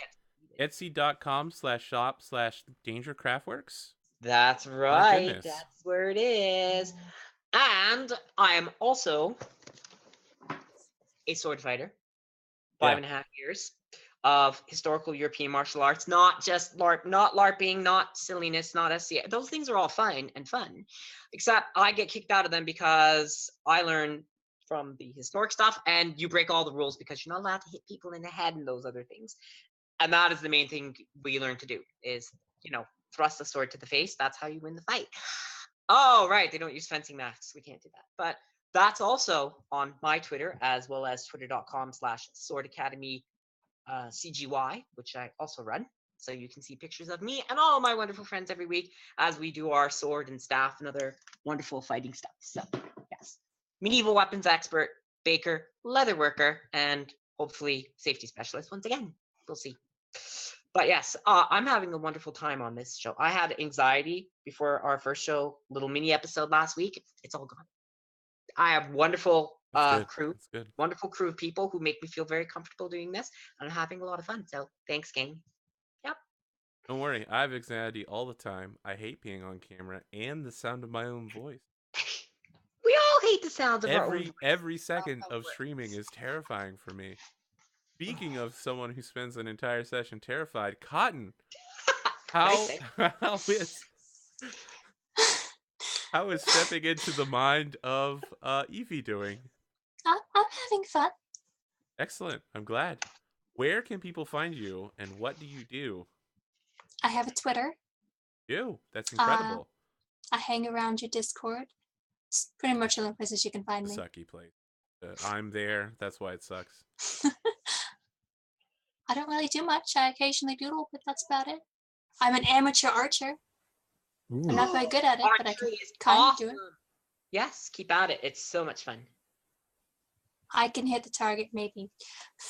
link. etsy.com/shop/dangercraftworks? That's My right. goodness. That's where it is. And I am also a sword fighter. 5.5 years of historical European martial arts, not just not LARPing, not silliness, not SCA. Those things are all fine, except I get kicked out of them because I learn from the historic stuff, and you break all the rules because you're not allowed to hit people in the head and those other things. And that is the main thing we learn to do is, thrust the sword to the face. That's how you win the fight. Oh, right. They don't use fencing masks. We can't do that. But that's also on my Twitter, as well as twitter.com/swordacademy CGY, which I also run. So you can see pictures of me and all my wonderful friends every week as we do our sword and staff and other wonderful fighting stuff. So, yes. Medieval weapons expert, baker, leather worker, and hopefully safety specialist once again. We'll see. But yes, I'm having a wonderful time on this show. I had anxiety before our first show, little mini episode last week. It's all gone. I have wonderful crew, wonderful crew of people who make me feel very comfortable doing this. And I'm having a lot of fun. So thanks, gang. Yep. Don't worry, I have anxiety all the time. I hate being on camera and the sound of my own voice. We all hate the sounds of our own voice. Every second of streaming is terrifying for me. Speaking of someone who spends an entire session terrified, Cotton, how is stepping into the mind of Evie doing? I'm having fun. Excellent. I'm glad. Where can people find you, and what do you do? I have a Twitter. That's incredible. I hang around your Discord. It's pretty much the only places you can find me. Sucky place. I'm there. That's why it sucks. I don't really do much. I occasionally doodle, but that's about it. I'm an amateur archer. Ooh. I'm not very good at it, but I can kind of do it. Yes, keep at it. It's so much fun. I can hit the target maybe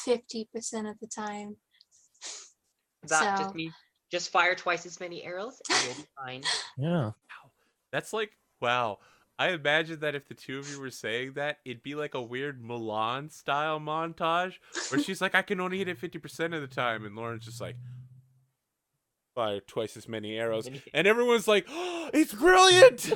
50% of the time. That just means just fire twice as many arrows and you'll be fine. Yeah. Wow. That's like, wow. I imagine that if the two of you were saying that, it'd be like a weird Milan style montage where she's like, I can only hit it 50% of the time. And Lauren's just like, fire twice as many arrows. And everyone's like, oh, it's brilliant!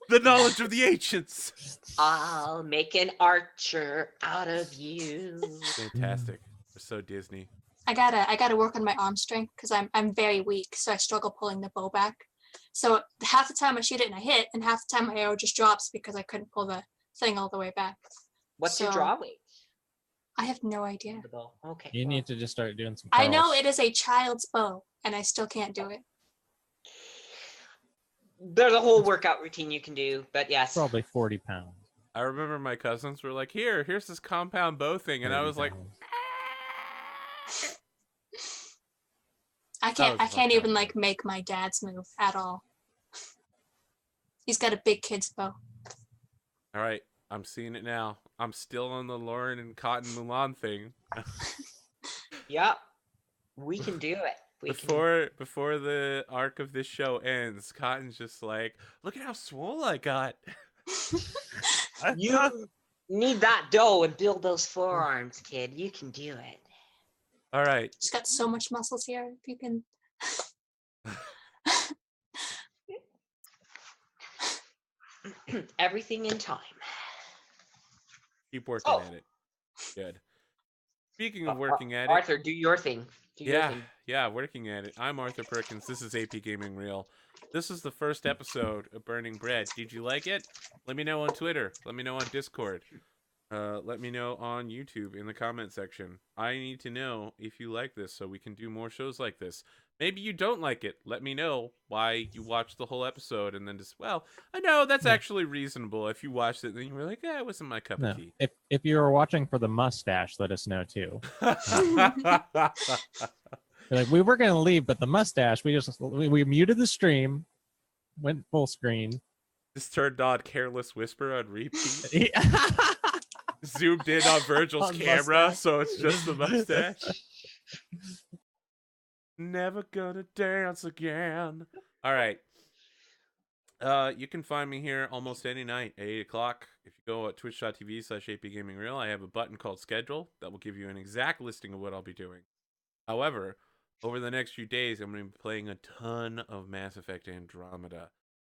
The knowledge of the ancients. I'll make an archer out of you. Fantastic. They're so Disney. I gotta work on my arm strength because I'm very weak, so I struggle pulling the bow back. So half the time I shoot it and I hit, and half the time my arrow just drops because I couldn't pull the thing all the way back. What's your draw weight? I have no idea. Okay. You need to just start doing some I know it is a child's bow, and I still can't do it. There's a whole workout routine you can do, but yes. Probably 40 pounds. I remember my cousins were like, here's this compound bow thing. And I was like, I can't even like make my dad's move at all. He's got a big kid's bow. All right, I'm seeing it now. I'm still on the Lauren and Cotton Mulan thing. Yeah, we can do it. We can. Before the arc of this show ends, Cotton's just like, look at how swole I got. You need that dough and build those forearms, kid. You can do it. All right. She's got so much muscles here. If you can. Everything in time. Keep working Oh. at it. Good. Speaking of working at it. Arthur, do your thing. Do your thing. Yeah, working at it. I'm Arthur Perkins. This is AP Gaming Real. This is the first episode of Burning Bread. Did you like it? Let me know on Twitter. Let me know on Discord. Let me know on YouTube in the comment section. I need to know if you like this so we can do more shows like this. Maybe you don't like it. Let me know why you watched the whole episode and then just, well, I know that's actually reasonable. If you watched it and then you were like, it wasn't my cup of tea. If you were watching for the mustache, let us know too. Like, we were gonna leave, but the mustache, we muted the stream, went full screen. Just turned on Careless Whisper on repeat. Zoomed in on Virgil's camera, mustache. So it's just the mustache. Never gonna dance again. All right. You can find me here almost any night at 8 o'clock. If you go at twitch.tv/APGamingREAL, I have a button called Schedule that will give you an exact listing of what I'll be doing. However, over the next few days, I'm going to be playing a ton of Mass Effect Andromeda.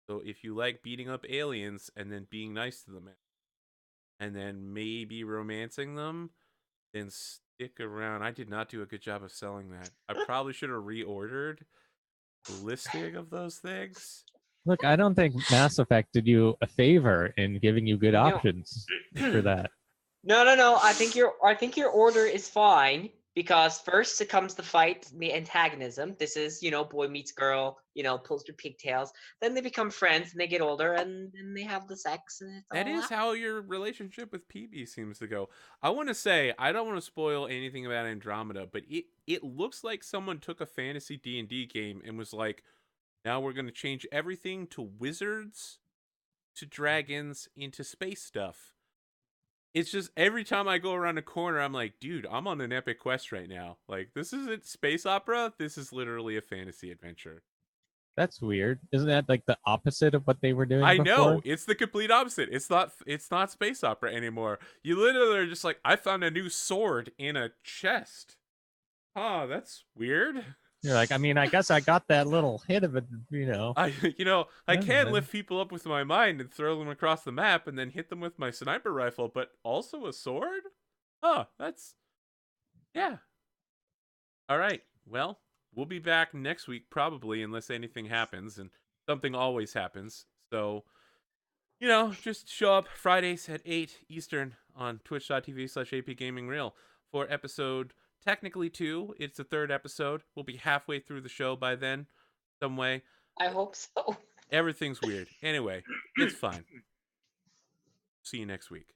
So if you like beating up aliens and then being nice to them, and then maybe romancing them, then stick around. I did not do a good job of selling that. I probably should have reordered the listing of those things. Look, I don't think Mass Effect did you a favor in giving you good options for that. No. I think your order is fine because first it comes the fight, the antagonism. This is, boy meets girl, pulls their pigtails. Then they become friends and they get older and then they have the sex. And it's that is how your relationship with PB seems to go. I want to say, I don't want to spoil anything about Andromeda, but it looks like someone took a fantasy D&D game and was like, now we're going to change everything to wizards, to dragons, into space stuff. It's just every time I go around a corner, I'm like, dude, I'm on an epic quest right now. Like, this isn't space opera. This is literally a fantasy adventure. That's weird. Isn't that like the opposite of what they were doing I before? know. It's the complete opposite. It's not space opera anymore. You literally are just like, I found a new sword in a chest. Oh, that's weird. You're like, I mean, I guess I got that little hit of it, I can lift people up with my mind and throw them across the map and then hit them with my sniper rifle, but also a sword? Oh, yeah. All right. Well, we'll be back next week probably, unless anything happens, and something always happens. So, just show up Fridays at 8 Eastern on twitch.tv/APGamingREAL for episode technically 2. It's the 3rd episode. We'll be halfway through the show by then, some way. I hope so. Everything's weird. Anyway, it's fine. See you next week.